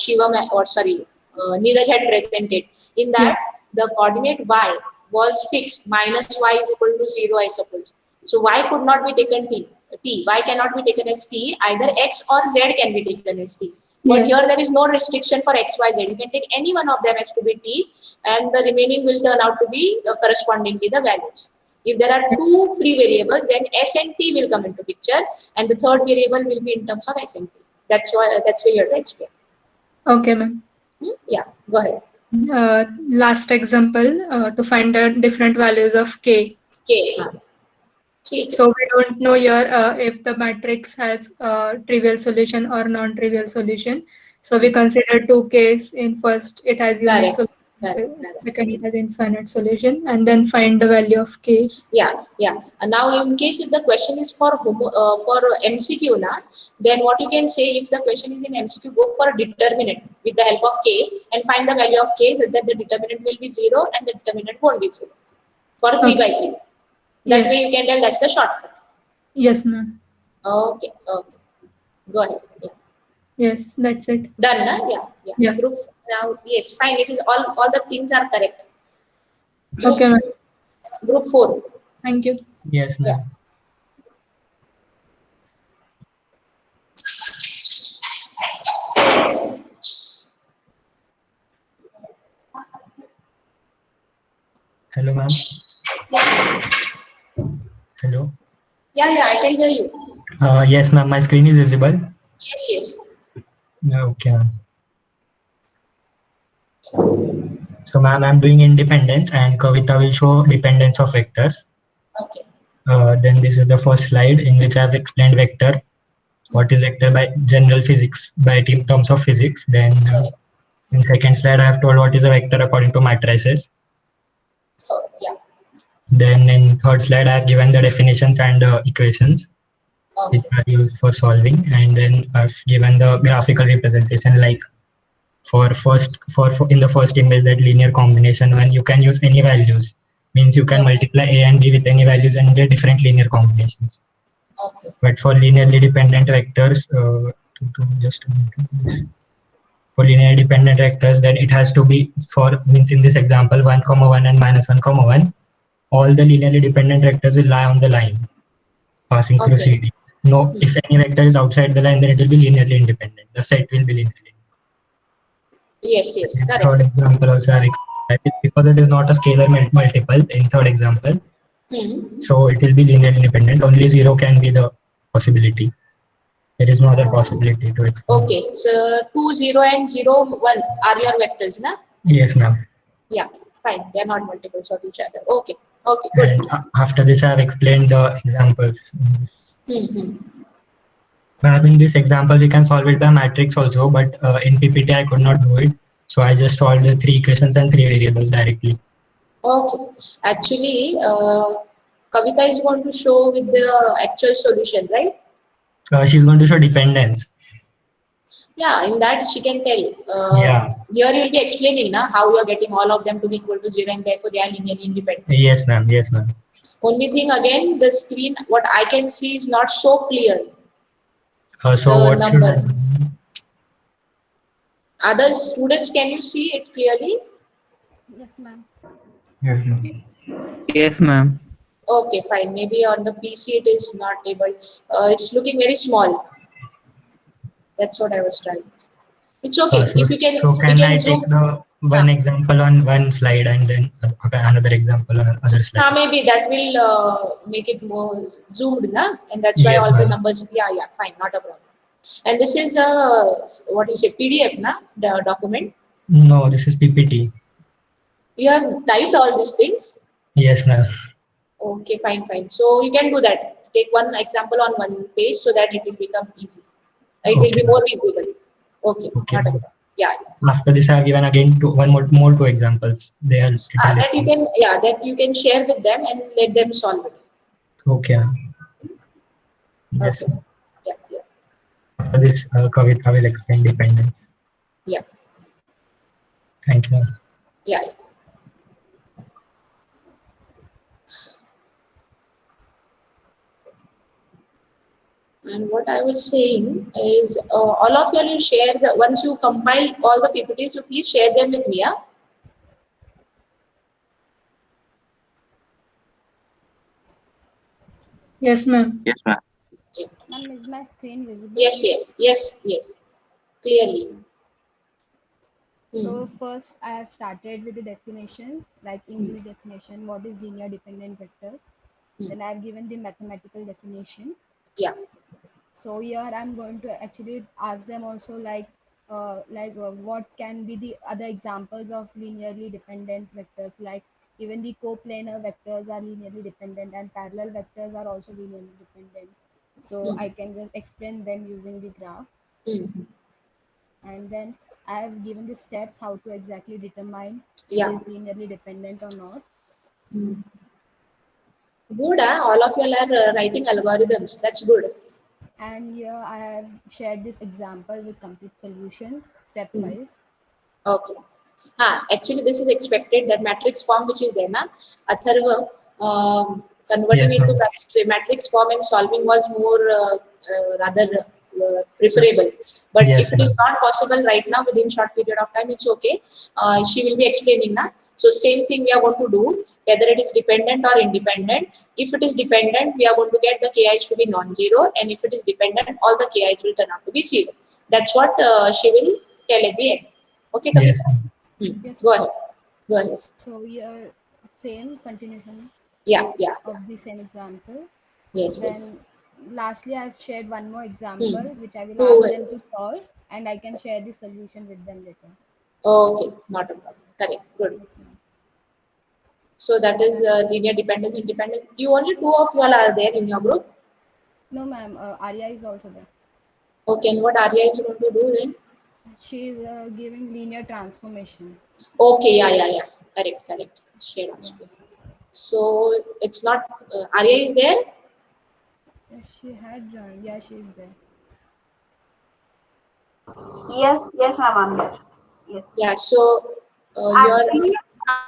Neeraj had presented. In that, the coordinate y was fixed, minus y is equal to 0, I suppose. So y could not be taken t. Y cannot be taken as t. Either x or z can be taken as t. But here there is no restriction for x, y, z. You can take any one of them as to be t, and the remaining will turn out to be correspondingly the values. If there are two free variables, then s and t will come into picture, and the third variable will be in terms of s and t. That's why you have to explain. Okay, ma'am. Yeah, go ahead. Last example, to find the different values of k. So we don't know here if the matrix has trivial solution or non-trivial solution. So we consider two cases. In first, it has unique solution. Second, it has infinite solution, and then find the value of k. Yeah. And now, in case if the question is for MCQ, then what you can say, if the question is in MCQ, go for a determinant with the help of k and find the value of k, so that the determinant will be 0 and the determinant won't be 0 for 3 by 3. That way you can tell that's the shortcut. Yes, ma'am. Okay. Go ahead. Yeah. Yes, that's it. Done, na? Yeah. Group now, yes, fine. It is all the things are correct. Okay, ma'am. Group 4. Thank you. Yes, ma'am. Hello, ma'am. Hello. Yeah, I can hear you. Yes, ma'am. My screen is visible. Yes. Okay. So, ma'am, I'm doing independence, and Kavita will show dependence of vectors. Okay. Then this is the first slide in which I have explained vector. What is vector by general physics, by terms of physics. Then in second slide, I have told what is a vector according to matrices. Then in third slide, I have given the definitions and equations which are used for solving, and then I've given the graphical representation, like for in the first image, that linear combination, when you can use any values, means you can multiply a and b with any values and get different linear combinations. Okay. But for linearly dependent vectors, for linearly dependent vectors, then it has to be means in this example 1, 1 and -1, 1. All the linearly dependent vectors will lie on the line passing through CD. No, if any vector is outside the line, then it will be linearly independent. The set will be linearly independent. Yes, correct. Third example also That is because it is not a scalar multiple in third example. Hmm. So it will be linearly independent. Only 0 can be the possibility. There is no other possibility to explain. Okay, so 2, 0 and 0, 1 are your vectors, na? Yes, ma'am. Yeah, fine. They are not multiples of each other. Okay, okay, good. And after this, I have explained the examples. Hmm. Ma'am, in this example, we can solve it by matrix also, but in PPT, I could not do it. So I just solved the 3 equations and 3 variables directly. Okay, actually, Kavita is going to show with the actual solution, right? She's going to show dependence. Yeah, in that she can tell. Yeah. Here you will be explaining na, how you are getting all of them to be equal to 0 and therefore they are linearly independent. Yes, ma'am. Yes, ma'am. Only thing again, the screen, what I can see is not so clear. So The what should number. I do? Other students, can you see it clearly? Yes, ma'am. Yes, ma'am. Yes, ma'am. Okay, fine. Maybe on the PC it is not able. It's looking very small. That's what I was trying to say. It's okay. If you can, So we can I can zoom. take the one example on one slide and then another example on another slide? Maybe that will make it more zoomed, na? And that's why Yes, all the ma'am. numbers. Yeah, fine, not a problem. And this is what you say, PDF, na? The document. No, this is PPT. You have typed all these things. Yes, ma'am. Okay, fine. So you can do that. Take one example on one page so that it will become easy. It will be more visible. Okay, not a problem. Yeah. After this, I have given again more two examples. They are little That you different. can, that you can share with them and let them solve it. Okay. Yes. Okay. Yeah. After this, Kavita will explain dependence. Yeah. Thank you. Yeah. And what I was saying is, all of you will share the once you compile all the PPTs, so please share them with me. Yeah. Yes, ma'am. Yes, ma'am. Ma'am, is my screen visible? Yes. Clearly. So first I have started with the definition, like English definition, what is linear dependent vectors. Then I have given the mathematical definition. Yeah. So here I'm going to actually ask them also what can be the other examples of linearly dependent vectors, like even the coplanar vectors are linearly dependent and parallel vectors are also linearly dependent. So I can just explain them using the graph. And then I have given the steps how to exactly determine it is linearly dependent or not. Good, all of you are writing algorithms. That's good. And here I have shared this example with complete solution stepwise. Okay. Actually, this is expected that matrix form which is there, na? Atharva converting Yes, into ma'am. matrix form and solving was more rather preferable. But Yes, if it is ma'am. not possible right now within short period of time, it's okay. She will be explaining, na? So same thing we are going to do, whether it is dependent or independent. If it is dependent, we are going to get the ki's to be non-zero, and if it is dependent, all the ki's will turn out to be zero. That's what she will tell at the end. Okay, Kavita? Yes. Go ahead. So here, same continuation. Yeah. Of the same example. Yes. Lastly, I've shared one more example which I will Go ask ahead. them to solve, and I can share the solution with them later. Okay, not a problem. Correct. Good. Yes, ma'am. So that is linear dependence, independence. You only two of you all are there in your group. No, ma'am. Arya is also there. Okay, and what Arya is going to do then? She is giving linear transformation. Okay, yeah. Correct. Shared answer. So it's not Arya is there. She had joined. Yeah, she is there. Yes, ma'am, I'm there. Yes. Yeah. So Actually,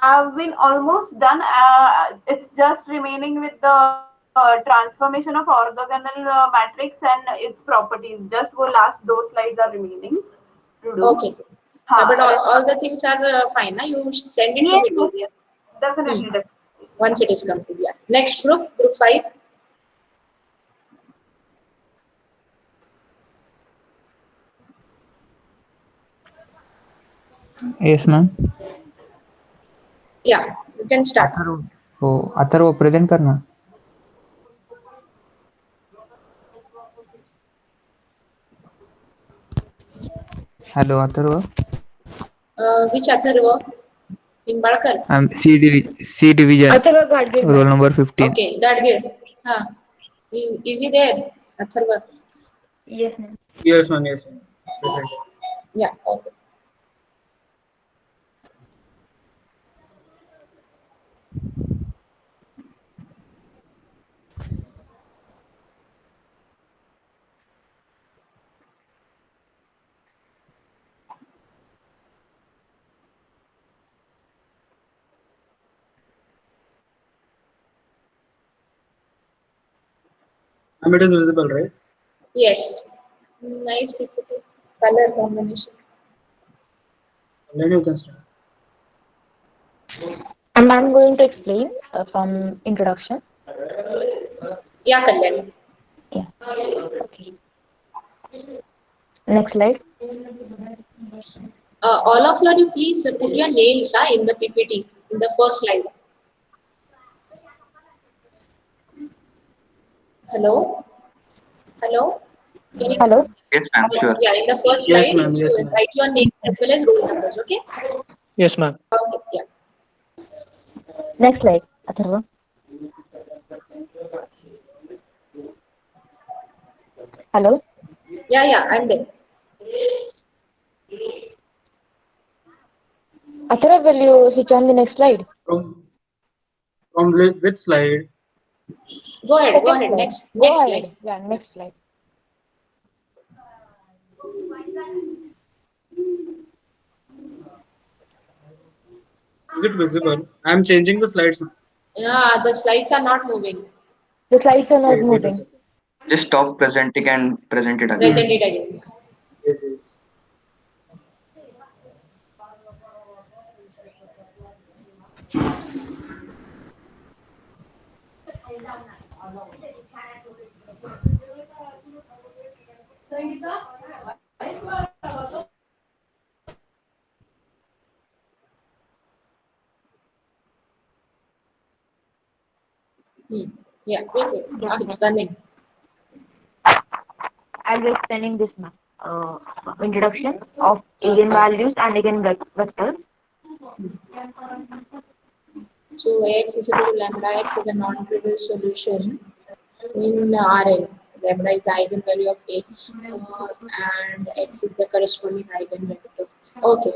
I've been almost done. It's just remaining with the transformation of orthogonal matrix and its properties. Just go last, those slides are remaining to do. Okay. But all the things are fine. Na? You send it to me. Yes. Definitely. Once it is complete. Yeah. Next group 5. Yes, ma'am. Yeah, you can start. हो Atharva present कर ना. Hello Atharva. Which Atharva? Nimbalkar. C division. Roll number 15. Okay, Gadgir. Huh. Is he there? Atharva. Yes, ma'am. Yes, ma'am. Yes, ma'am. Present. Yeah, okay. It is visible, right? Yes. Nice PPT. Color combination. And then you can start. And I'm going to explain from introduction. Yeah, Kalyani. Yeah. Okay. Next slide. All of you please put your names in the PPT in the first slide. Hello? Hello? Hello? Yes, ma'am. Sure. Yeah, in the first Yes, slide, ma'am. Yes, you ma'am. write your name as well as roll numbers, okay? Yes, ma'am. Okay, yeah. Next slide, Atharva. Hello? Yeah, I'm there. Atharva, will you switch on the next slide? From which slide? Go ahead. Slide. Next Go ahead. slide. Yeah, next slide. Is it visible? I am changing the slides now. Yeah, the slides are not moving. The slides are not Wait a moving. second. Just stop presenting and present it again. Present it again. Yes, yes. Yeah, wait. Now it's running. I'll be explaining this now. Introduction of eigenvalues and eigenvectors. So Ax is equal to lambda x is a non-trivial solution in Rn. Lambda is the eigenvalue of A and x is the corresponding eigenvector. Okay.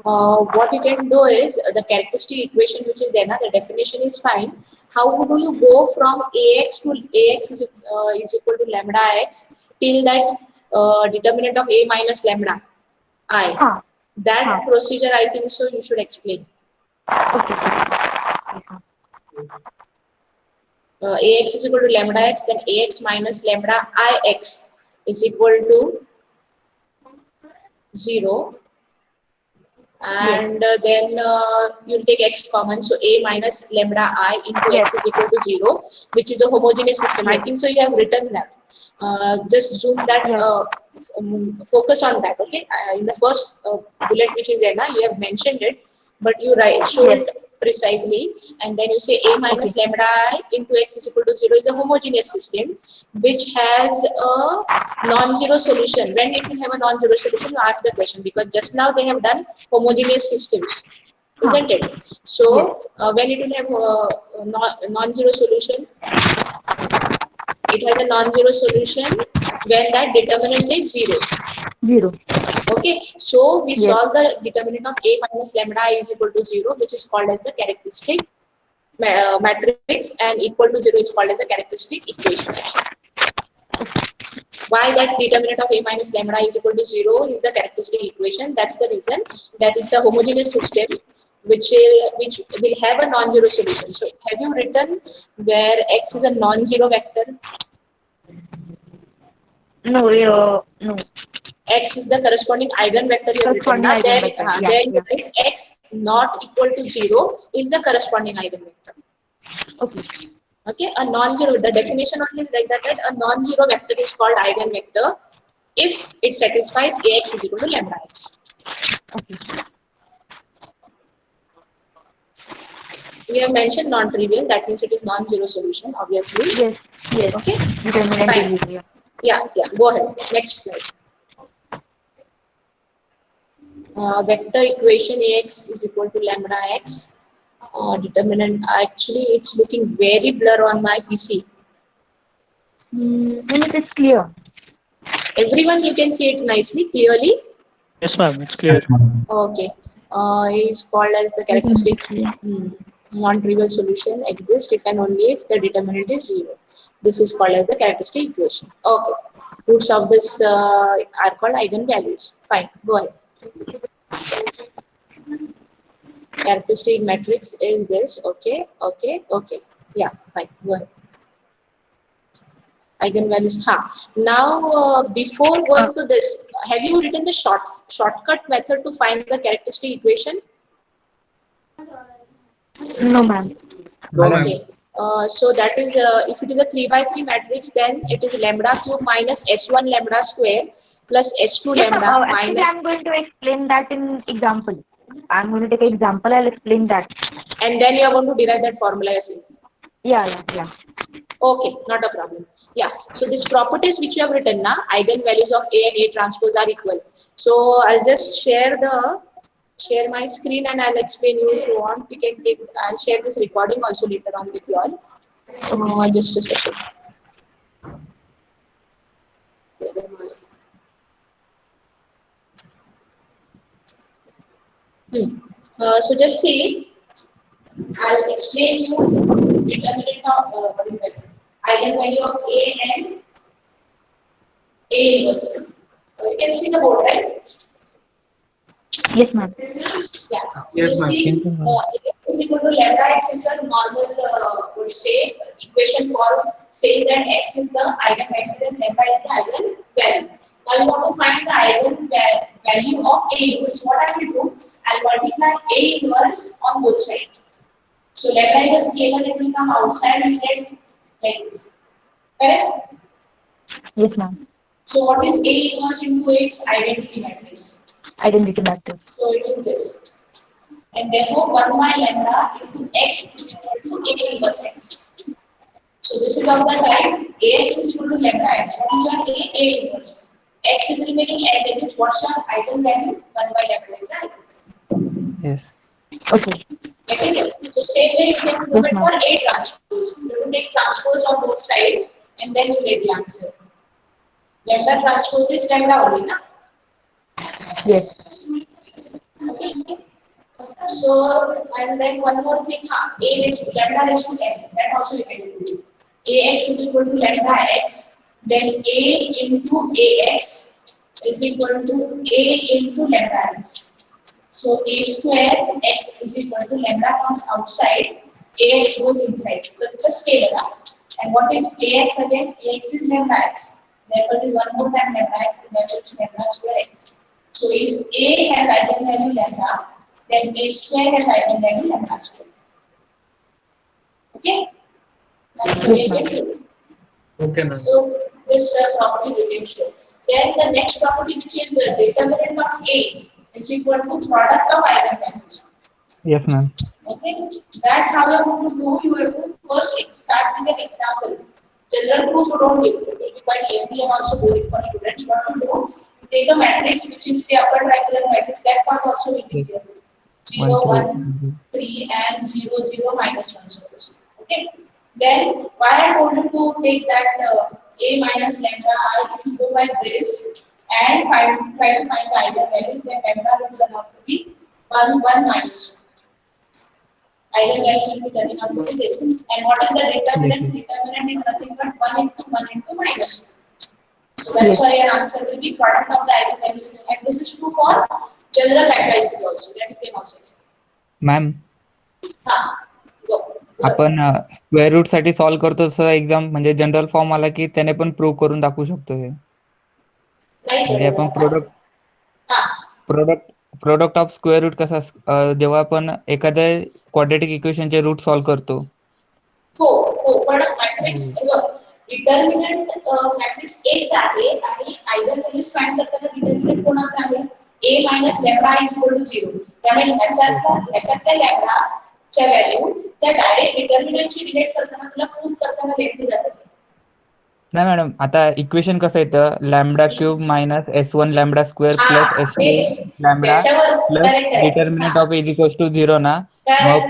What you can do is the characteristic equation which is there now, the definition is fine. How do you go from Ax to Ax is equal to lambda x till that determinant of A minus lambda I? That procedure I think so you should explain. Ax is equal to lambda x, then Ax minus lambda Ix is equal to 0. And then you'll take x common, so A minus lambda I into x is equal to 0, which is a homogeneous system. I think so you have written that. Just zoom that, focus on that, okay? In the first bullet which is there now, you have mentioned it, but you show it precisely, and then you say A minus lambda I into x is equal to 0 is a homogeneous system which has a non-zero solution. When it will have a non-zero solution, you ask the question, because just now they have done homogeneous systems, isn't it? So when it will have a non-zero solution, it has a non-zero solution when that determinant is 0. 0. Okay, so we solve the determinant of A minus lambda I is equal to 0, which is called as the characteristic matrix, and equal to 0 is called as the characteristic equation. Why that determinant of A minus lambda I is equal to 0 is the characteristic equation? That's the reason that it's a homogeneous system which will have a non-zero solution. So have you written where x is a non-zero vector? No. X is the corresponding eigenvector you have written. Now there you write x not equal to 0 is the corresponding eigenvector. Okay, a non-zero, the definition only is like that, a non-zero vector is called eigenvector if it satisfies Ax is equal to lambda x. We have mentioned non-trivial. That means it is non-zero solution, obviously. Yes. Yes. Okay. Determinant Fine. is zero. Yeah. Go ahead. Next slide. Vector equation Ax is equal to lambda x. Determinant. Actually, it's looking very blur on my PC. Then it is clear. Everyone, you can see it nicely, clearly. Yes, ma'am. It's clear. Okay. Is called as the characteristic non-trivial solution exists if and only if the determinant is zero. This is called as the characteristic equation. Okay. Roots of this are called eigenvalues. Fine. Go ahead. Characteristic matrix is this. Okay. Yeah. Fine. Go ahead. Eigenvalues. Now, before going to this, have you written the shortcut method to find the characteristic equation? No, ma'am. Okay. So that is, if it is a 3 by 3 matrix, then it is lambda cube minus S1 lambda square plus S2 Yes, lambda actually, minus. I'm going to explain that in example. I'm going to take an example. I'll explain that. And then you are going to derive that formula yourself. Yeah. Okay, not a problem. Yeah. So these properties which you have written now, eigenvalues of A and A transpose are equal. So I'll just share my screen and I'll explain you if you want. We can take. I'll share this recording also later on with you all. Just a second. Where am I? So just see. I'll explain you determinant of what is that? Eigenvalue of A and A inverse. You can see the board, right? Yes, ma'am. Yeah. So Yes, you ma'am. see, X is equal to lambda x is a normal, equation for saying that X is the eigenvector and lambda is the eigenvalue. Now you want to find the eigenvalue of A inverse. What I will do, I'll multiply A inverse on both sides. So lambda is a scalar, it will come outside and get like this. Correct? Yes, ma'am. So what is A inverse into its identity matrix? Identity matrix. So it is this. And therefore 1 by lambda into x is equal to A inverse x. So this is of the type Ax is equal to lambda x. What is your A inverse? X is remaining as it is. What's your eigenvalue? 1 by lambda x, right? Yes. Okay. Getting it? So same way you can do it for A transpose. You have to take transpose on both sides and then you get the answer. Lambda transpose is lambda only, na? Yes. Okay. So and then one more thing, A raised to lambda raised to n. That also you can do. Ax is equal to lambda x. Then A into Ax is equal to A into lambda x. So A square x is equal to lambda comes outside, Ax goes inside. So it's a scalar. And what is Ax again? Ax is lambda x. Therefore, it is one more time lambda x, therefore it's lambda square x. So if A has eigenvalue lambda, then A square has eigenvalue lambda square. Okay? That's the way you can do it. Okay, ma'am. So this property we can show. Then the next property, which is determinant of A, is equal to product of eigenvalues. Yes, ma'am. Okay, that how you are going to do, you have to first start with an example. General proof you don't give, it will be quite lengthy and also boring for students. What you do, you take a matrix which is say upper triangular matrix, that part also will be clear. 0, 1, 3 and 0, 0, minus 1, suppose. Okay, then why I told you to take that A minus lambda I, if you go by this and try to find the eigenvalues, then lambda will turn out to be 1, 1 minus 1. Eigenvalues will be turning out to be this. And what is the determinant? Determinant is nothing but 1 into minus 1. So that's why your answer will be product of the eigenvalues. And this is true for general matrices also. That you can also say. Ma'am Go. आपण square root साठी solve करतो तसं exam म्हणजे general form आला की त्याने पण prove करून दाखवू शकतो हे म्हणजे आपण प्रोडक्ट ऑफ स्क्वेअर रूट कसा जेव्हा आपण एखाद्या क्वाड्रॅटिक इक्वेशनचे रूट सॉल्व्ह करतो हो पण मॅट्रिक्स डिटर्मिनंट मॅट्रिक्स A चा आहे आणि eigenvalues फाइंड करताना डिटर्मिनंट कोणाचा आहे A minus lambda is equal to 0. त्यामुळे ह्याच्यातला लॅम्बडा च्या व्हॅल्यू त्या डायरेक्ट डिटर्मिनंटशी रिलेट करताना तुला प्रूफ करताना लेंथी जातात. नाही मॅडम, आता इक्वेशन कसं येतं, lambda cube minus S1 lambda square plus S2 lambda त्याच्यावर plus correct determinant of is equals to 0 ना. मग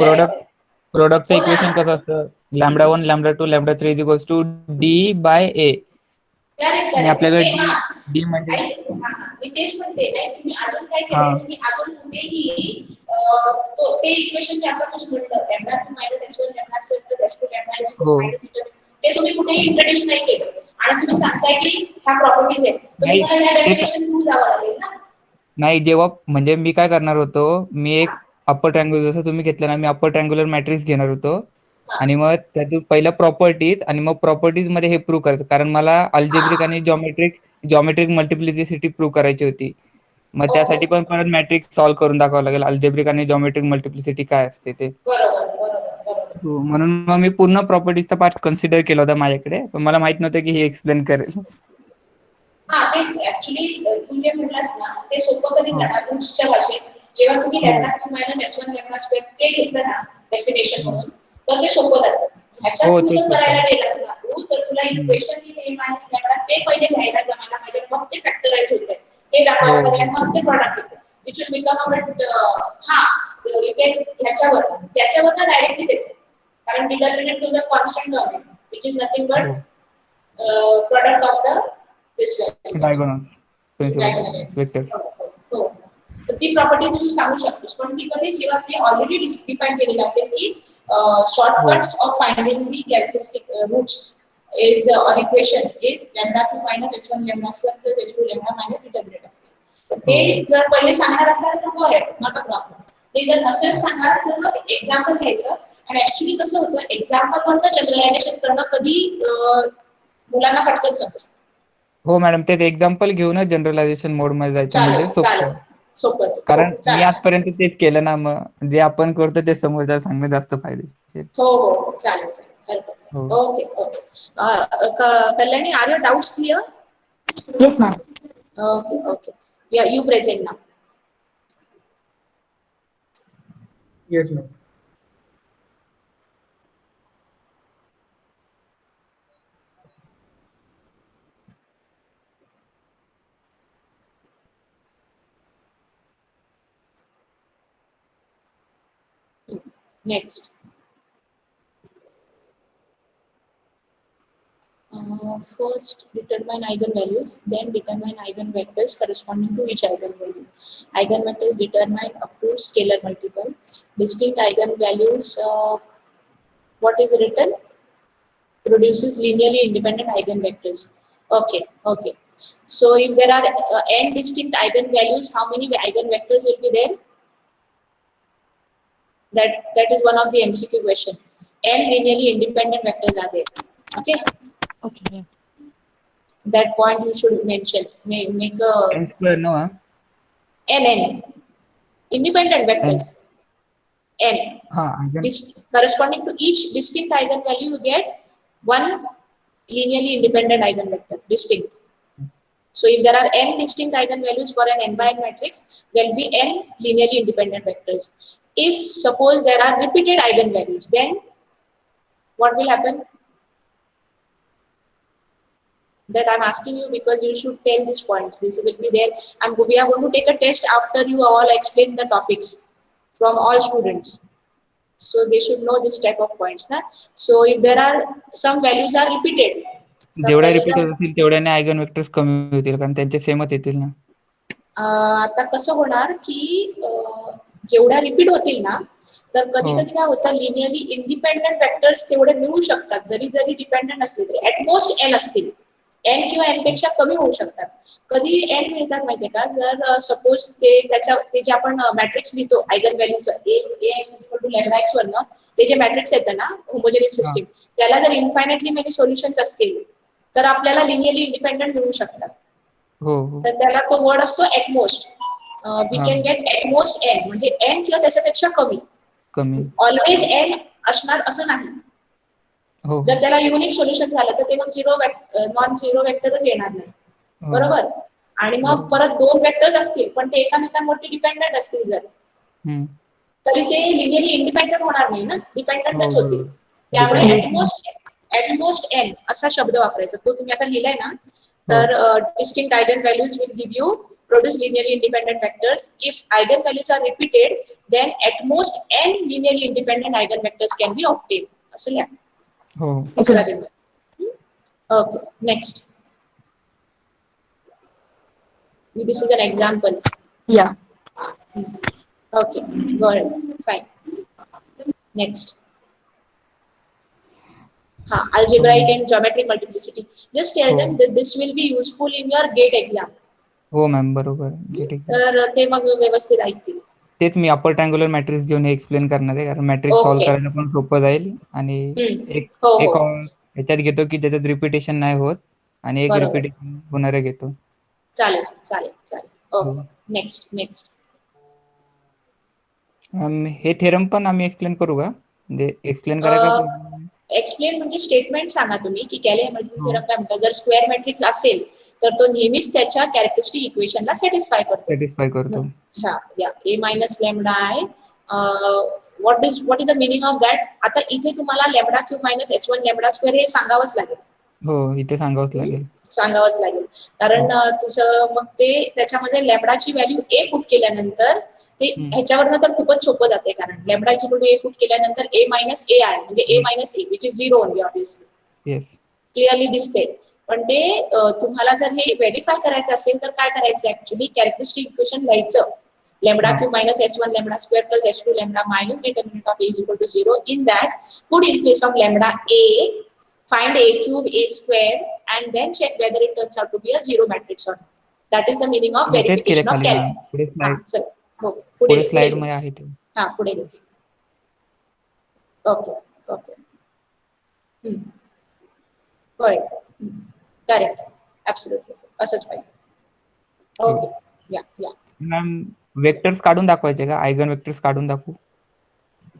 प्रोडक्टचं इक्वेशन कसं असतं, lambda 1 lambda 2 lambda 3 is equals to D by A. आणि आपल्याकडे D म्हणजे मी तेच म्हणते नाही, तुम्ही अजून काय केलंय, तुम्ही अजून कुठेही ते इक्वेशन जे आपण म्हटलं lambda minus S1 lambda square plus S2 lambda is minus determinant, ते तुम्ही कुठेही इंट्रोड्यूस नाही केलं आणि तुम्ही सांगताय की ह्या प्रॉपर्टीज आहेत, तर तुम्हाला ह्या डेफिनेशन थ्रू जावं लागेल ना. नाही, जेव्हा म्हणजे मी काय करणार होतो, मी एक अप्पर ट्रँग्युलर जसं तुम्ही घेतलं ना, मी अप्पर ट्रँग्युलर मॅट्रिक्स घेणार होतो आणि मग त्यातून पहिलं प्रॉपर्टीज आणि मग प्रॉपर्टीज मध्ये हे प्रूव्ह करायचं, कारण मला अल्जेब्रिक आणि जॉमेट्रिक मल्टिप्लिसिटी प्रूव्ह करायची होती. मग त्यासाठी पण परत मॅट्रिक्स सॉल्व्ह करून दाखवावं लागेल, अल्जेब्रिक आणि जॉमेट्रिक मल्टिप्लिसिटी काय असते ते. म्हणून मग मी पूर्ण प्रॉपर्टीजचा पार्ट कन्सिडर केला होता माझ्याकडे, पण मला माहित नव्हतं की हे एक्सप्लेन करेल. तेच ऍक्च्युली तू जे म्हणलास ना ते सोपं कधी जाणार रूट्सच्या भाषेत, जेव्हा तुम्ही lambda cube minus S1 lambda square ते घेतलं ना डेफिनेशन म्हणून, तर ते सोपं जातं. ह्याच्या थ्रू जर करायला गेलास ना तू, तर तुला इक्वेशन A मायनस लॅमडा ते पहिले घ्यायला जमायला पाहिजे, मग ते फॅक्टराइज होते, हे दाखवायला पाहिजे, मग ते प्रॉडक्ट येते. विच विल बिकम ह्याच्यावर त्याच्यावर ना डायरेक्टली येते, कारण डिटर्मिनंट तुझा कॉन्स्टंट टर्म आहे, which is nothing but product of the this diagonal vectors. हो, तर ती प्रॉपर्टी तुम्ही सांगू शकतोस, पण ती कधी जेव्हा ते ऑलरेडी डिफाइन केलेलं असेल की shortcuts of finding the characteristic roots is an equation is lambda q minus S1 lambda square plus S2 lambda minus determinant of A. ते जर पहिले सांगणार असाल तर go ahead, not a problem. ते जर नसेल सांगणार तर मग एक्झाम्पल घ्यायचं, आणि ऍक्च्युली कसं होतं एक्झाम्पल मधनं जनरलायझेशन करणं कधी मुलांना पटकन समजतं. हो मॅडम, तेच एक्झाम्पल घेऊनच जनरलायझेशन मोड मध्ये जायचं म्हणजे सोपं. कारण मी आजपर्यंत तेच केलं ना, मग जे आपण करतो ते समोरच्या सांगणं जास्त फायदेशीर. हो चालेल, हरकत नाही. Okay Kalyani, are your doubts clear? Yes, ma'am. Okay. Yeah, you present now. Yes, ma'am. Next. First determine eigenvalues, then determine eigenvectors corresponding to each eigenvalue. Eigenvectors determine up to scalar multiple. Distinct eigenvalues, what is written? Produces linearly independent eigenvectors. Okay. So if there are n distinct eigenvalues, how many eigenvectors will be there? That is one of the MCQ question. N linearly independent vectors are there. Okay. That point you should mention. Make a n square, no? n independent vectors. N. Corresponding to each distinct eigenvalue, you get one linearly independent eigenvector, distinct. So if there are n distinct eigenvalues for an n by n matrix, there will be n linearly independent vectors. If suppose there are repeated eigenvalues, then what will happen? That I'm asking you because you should tell these points. This will be there, and we are going to take a test after you all explain the topics from all students. So they should know this type of points. Na? So if there are some values are repeated. जेवढ्या repeat होतील तेवढ्याने eigen vectors कमी होतील, कारण त्यांचे सेमच येतील ना. आता कसं होणार की जेवढ्या रिपीट होतील ना, तर कधी कधी काय होतं लिनियरली इंडिपेंडंट वेक्टर्स तेवढे मिळू शकतात, जरी डिपेंडंट असतील तरी ऍट मोस्ट n असतील. n किंवा n पेक्षा कमी होऊ शकतात. कधी n मिळतात माहितीये का, जर सपोज ते जे आपण मॅट्रिक्स लिहितो आयगन व्हॅल्यूज ax वर ना, ते जे मॅट्रिक्स येतं ना होमोजेनियस सिस्टीम, त्याला जर इन्फायनाइटली मेनी सोल्युशन्स असतील तर आपल्याला लिनियरली इंडिपेंडंट मिळू शकतात. तर त्याला तो वर्ड असतो ॲटमोस्ट. वी कॅन गेट ॲटमोस्ट n, म्हणजे n किंवा त्याच्यापेक्षा कमी. ऑलवेज n असणार असं नाही. जर त्याला युनिक सोल्युशन झालं तर ते मग नॉन झिरो वेक्टरच येणार नाही, बरोबर. आणि मग परत दोन वेक्टर्स असतील पण ते एकामेकांवरती डिपेंडंट असतील जर, तरी ते लिनियरली इंडिपेंडेंट होणार नाही ना, डिपेंडंटच हो, होते. बरोबर. त्यामुळे Dependent. ॲटमोस्ट एन असा शब्द वापरायचा. तो तुम्ही आता लिहिलाय ना, हो. तर distinct eigenvalues will give you produce linearly independent vectors. If eigenvalues are repeated, then at most n linearly independent eigenvectors can be obtained. असं लिहा. हो. तिसरा दिला. Okay, next. This is an example. Yeah. Okay, go ahead. Fine. Next. Algebraic and geometric multiplicity. Just tell them that this will be useful in your GATE exam. हो ma'am, बरोबर. GATE exam. तर ते मग व्यवस्थित ऐकतील. तेच मी upper triangular matrix घेऊन एक्सप्लेन करणार आहे, कारण मॅट्रिक्स सॉल्व्ह Okay. करायला पण सोपं जाईल आणि एक हो, एक हो. ह्याच्यात घेतो की त्याच्यात रिपिटेशन नाही होत आणि एक बरोबर. रिपिटेशन होणारे घेतो. चालेल, चालेल, चालेल. ओके, हो. नेक्स्ट. हे थेरम पण आम्ही एक्सप्लेन करू का? म्हणजे एक्सप्लेन करायला काय problem? एक्सप्लेन म्हणजे स्टेटमेंट सांगा तुम्ही की कॅले हॅमिल्टन हो. थेरम काय म्हणतात. जर स्क्वेअर मॅट्रिक्स असेल तर तो नेहमीच त्याच्या कॅरेक्टरिस्टिक इक्वेशनला सॅटिस्फाय करतो. सॅटिस्फाय करतो. A minus lambda I. What is the meaning of that? आता इथे तुम्हाला lambda cube minus S1 lambda square हे सांगावंच लागेल. हो, इथे सांगावंच लागेल. सांगावंच लागेल, कारण तुझं मग ते त्याच्यामध्ये लॅम्बडाची व्हॅल्यू ए पुट केल्यानंतर ते ह्याच्यावरनं तर खूपच सोपं जाते, कारण लॅम्बडाची व्हॅल्यू ए पुट केल्यानंतर ए मायनस ए आहे म्हणजे A minus A which is 0 only obviously. Yes. Clearly दिसते. पण ते तुम्हाला जर हे व्हेरीफाय करायचं असेल तर काय करायचं, ऍक्च्युली कॅरेक्टरिस्टिक इक्वेशन लिहायचं. Lambda cube minus S1 lambda square plus S2 lambda minus determinant of A is equal to 0. In that, put in place of lambda A, find A cube, A square, and then check whether it turns out to be a zero matrix or not. That is the meaning of तेच केले verification of खाली Calc. Ma'am. पुढे slide चल, हो, पुढे slide मध्ये आहे ते. पुढे घे. ओके. करेक्ट, ऍब्सोल्युटली असंच पाहिजे. ओके, या. मॅम वेक्टर्स काढून दाखवायचे का? आयगन वेक्टर्स काढून दाखवू,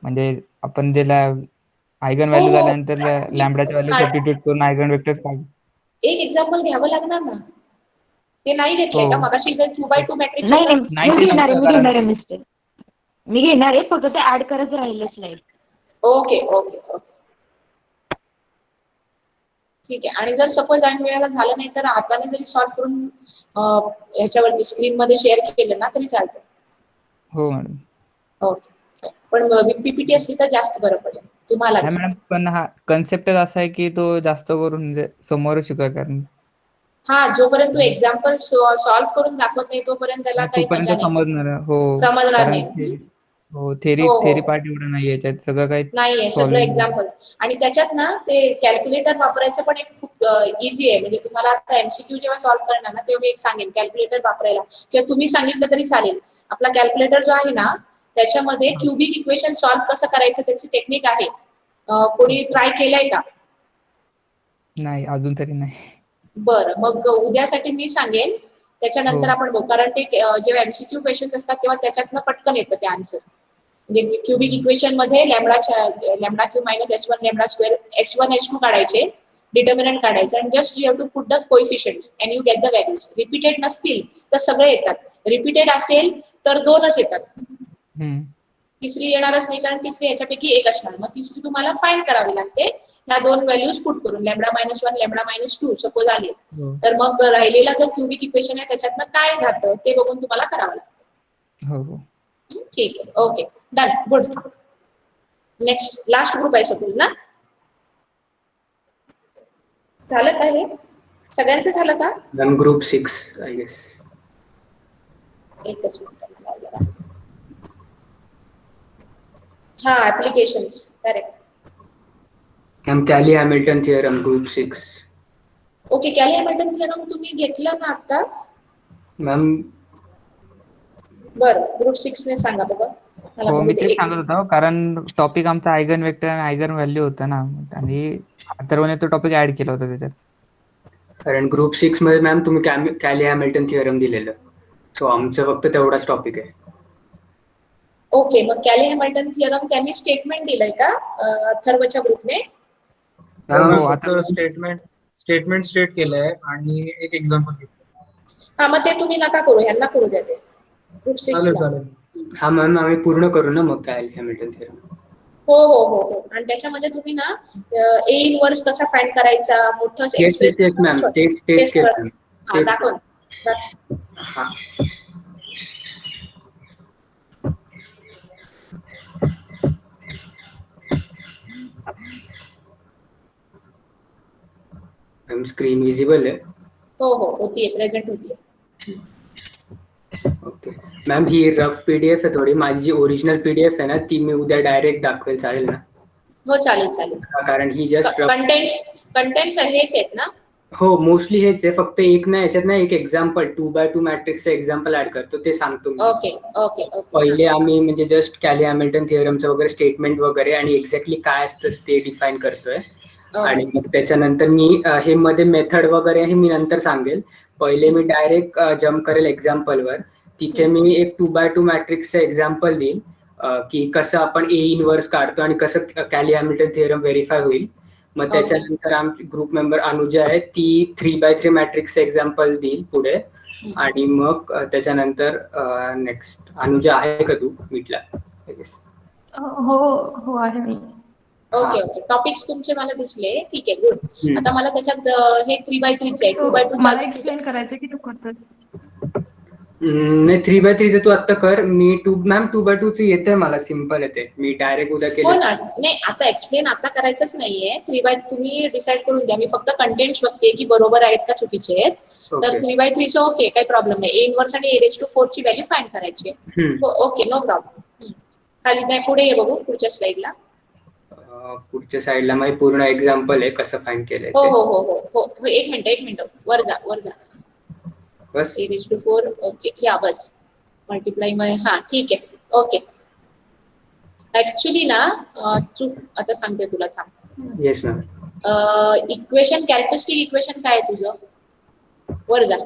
म्हणजे आपण ज्याला आयगन व्हॅल्यू झाल्यानंतर लॅम्बडाच्या व्हॅल्यू सबस्टिट्यूट करून आयगन वेक्टर्स काढू. एक एक्झाम्पल घ्यावं लागणार ना. ते नाही घेतलंय का? मगाशी जर 2x2 मॅट्रिक्स नाही होता. मी घेणार आहे मिस्टर. मी घेणार आहे, फक्त ते ऍड करत राहिले स्लाइड. ओके. ठीक आहे. आणि जर सपोज ऐन वेळेला झालं नाही तर हाताने जरी सॉल्व्ह करून ह्याच्यावरती स्क्रीन मध्ये शेअर केलं ना तरी चालतं. हो मॅडम. ओके. पण पीपीटी असली तर जास्त बरं पडेल तुम्हालाच. मॅडम पण हा कन्सेप्टच असा आहे की तो जास्त करून म्हणजे समोर शिकवा, कारण जोपर्यंत तू एक्झाम्पल सॉल्व्ह करून दाखवत नाही तोपर्यंत त्याला काही मजा तोपर्यंत नाही. समजणार. समजणार कारण नाही. हो, थेरी पार्ट एवढं नाही याच्यात, सगळं काही नाहीये, सगळं एक्झाम्पल. आणि त्याच्यात ना ते कॅल्क्युलेटर वापरायचं पण एक खूप इझी आहे. म्हणजे तुम्हाला आता एमसीक्यू जेव्हा सॉल्व्ह करणार ना तेव्हा मी एक सांगेन कॅल्क्युलेटर वापरायला, किंवा तुम्ही सांगितलं तरी चालेल. आपला कॅल्क्युलेटर जो आहे ना त्याच्यामध्ये क्युबिक इक्वेशन सॉल्व्ह कसं करायचं त्याची टेक्निक आहे. कोणी ट्राय केलंय का? नाही, अजून तरी नाही. बरं, मग उद्यासाठी मी सांगेन, त्याच्यानंतर आपण बघू. कारण ते जेव्हा एमसीक्यू क्वेश्चन्स असतात तेव्हा त्याच्यातनं पटकन येतं ते आन्सर. म्हणजे क्युबिक इक्वेशन मध्ये lambda cube minus S1 lambda square S1 S2 काढायचे, डिटर्मिनंट काढायचं, आणि just you have to put the coefficients and you get the values. Repeated नसतील तर सगळे येतात, रिपीटेड असेल तर 2च येतात, तिसरी येणारच नाही, कारण तिसरी याच्यापैकी एक असणार. मग तिसरी तुम्हाला फाइंड करावी लागते ह्या 2 व्हॅल्यूज पुट करून. लॅम्बडा -1 लॅम्बडा -2 सपोज आले तर मग राहिलेला जो क्युबिक इक्वेशन आहे त्याच्यातनं काय राहतं ते बघून तुम्हाला करावं लागतं. ठीक आहे. Okay, done, good. Next last group आहे सपोज ना. झालं का? हे सगळ्यांचं झालं का? Group 6 I guess. एकच मिनिट मला जरा. Applications correct. Cayley Hamilton theorem group 6. Okay, Cayley Hamilton theorem तुम्ही घेतलं ना आता मॅम? बरं, ग्रुप 6 ने सांगा बघा मला. हो, मी तेच सांगत होतो, कारण टॉपिक आमचा आयगन वेक्टर आणि आयगन व्हॅल्यू होता ना, आणि अथर्वने तो टॉपिक ऍड केला होता त्याच्यात. कारण ग्रुप 6 मध्ये मॅम तुम्ही कॅली हॅमिल्टन थिअरम दिलेलं, सो आमचं फक्त तेवढाच टॉपिक आहे. ओके, मग कॅली हॅमिल्टन थिअरम त्यांनी स्टेटमेंट दिलंय का अथर्वच्या ग्रुपने? स्टेटमेंट स्टेट केलंय आणि एक एक्झाम्पल घेतलं. मग ते तुम्ही नका करू, ह्यांना करू द्या ते ग्रुप 6 ला. चालेल. हा मॅम आम्ही पूर्ण करू ना मग काय हॅमिल्टन थिअरम. हो हो हो हो आणि त्याच्यामध्ये तुम्ही ना ए इनवर्स कसा फाइंड करायचा, मोठं एक्सप्रेस तेच मॅम तेच केलं. हा दाखव. हा मॅम स्क्रीन विजिबल आहे. हो हो होतीये, प्रेझेंट होतीये. ओके मॅम ही रफ पीडीएफ आहे थोडी. माझी जी ओरिजिनल पीडीएफ आहे ना ती मी उद्या डायरेक्ट दाखवेल, चालेल ना? हो चालेल चालेल. कारण ही जस्ट कंटेंट्स हेच आहेत ना? हो मोस्टली हेच आहे, फक्त एक ना याच्यात ना एक एक्झाम्पल 2x2 मॅट्रिक्सचं एक्झाम्पल ऍड करतो, ते सांगतो मी. Okay okay okay. पहिले आम्ही म्हणजे जस्ट कॅली हॅमिल्टन थिअरमचं वगैरे स्टेटमेंट वगैरे आणि एक्झॅक्टली काय असतं ते डिफाईन करतोय. आणि मग त्याच्यानंतर मी हे मध्ये मेथड वगैरे हे मी नंतर सांगेल. पहिले मी डायरेक्ट जम्प करेल एक्झाम्पलवर. तिथे मी एक 2x2 मॅट्रिक्सचं एक्झाम्पल देईल की कसं आपण ए इनवर्स काढतो आणि कसं कॅली हॅमिल्टन थिअरम व्हेरीफाय होईल. मग त्याच्यानंतर आमची ग्रुप मेंबर अनुजा आहे, ती 3x3 मॅट्रिक्सचं एक्झाम्पल देईल पुढे. आणि मग त्याच्यानंतर नेक्स्ट अनुजा आहे का तू मीटला? हो हो आहे मी. Okay okay. टॉपिक्स तुमचे मला दिसले, ठीक आहे गुड. आता मला त्याच्यात हे 3x3 चे 2x2 मला एक्सप्लेन करायचं की तू करतोस? नाही 3x3 तू आता कर. मी मॅम 2x2 येतंय मला, सिम्पल येते. मी डायरेक्ट उद्या हो केलं. ना, नाही आता एक्सप्लेन आता करायचंच नाहीये. 3x तुम्ही डिसाईड करून द्या. मी फक्त कंटेंट्स बघते की बरोबर आहेत का चुकीचे आहेत. तर 3x3 चं ओके, काही प्रॉब्लेम नाही. ए इनवर्स आणि A⁴ ची व्हॅल्यू फाइंड करायची आहे. Okay no problem. खाली नाही पुढे ये बघू पुढच्या स्लाइडला. पुढच्या साईडला माझी पूर्ण एक्झाम्पल आहे कसं फाइंड केलंय हो ते. हो हो हो हो. एक मिनिट वर जा. बस A⁴ ओके या बस मल्टिप्लाय हा ठीक आहे ओके. ऍक्च्युली ना आता सांगते तुला थांब. Yes ma'am. Equation characteristic equation काय आहे तुझं? वर जा.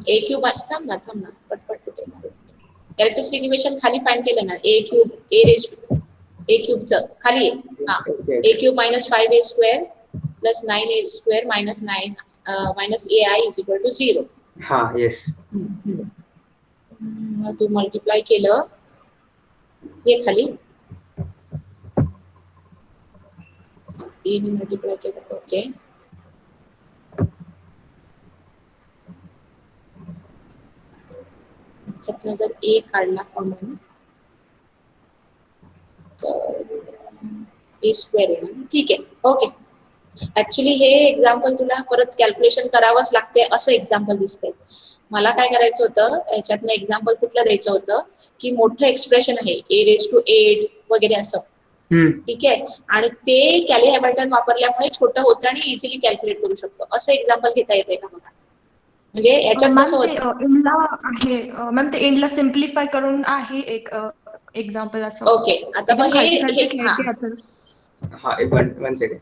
A³ थांब ना पटपट कुठे कॅरेक्टरिस्टिक इक्वेशन खाली फाइंड केलं ना. A³ चं खाली आहे. हा A³ - 5A² + 9A² - 9 - AI = 0. हा येस. तू मल्टिप्लाय केलं हे खाली ए ने मल्टिप्लाय केलं ओके. त्याच्यातनं जर ए काढला कॉमन तर A² येणार. ठीक आहे ओके. ऍक्च्युली हे एक्झाम्पल तुला परत कॅल्क्युलेशन करावंच लागते असं एक्झाम्पल दिसतंय. मला काय करायचं होतं याच्यातनं एक्झाम्पल कुठलं द्यायचं होतं की मोठं एक्सप्रेशन आहे A⁸ वगैरे असं, ठीक आहे, आणि ते कॅली हॅमिल्टन वापरल्यामुळे छोटं होतं आणि इझिली कॅल्क्युलेट करू शकतो असं एक्झाम्पल घेता येते का मला? म्हणजे याच्यात कसं होतं एंडला आहे मॅम, ते एंडला सिम्प्लिफाय करून आहे एक एक्झाम्पल असं. ओके. आता मग हे हा वन सेकंड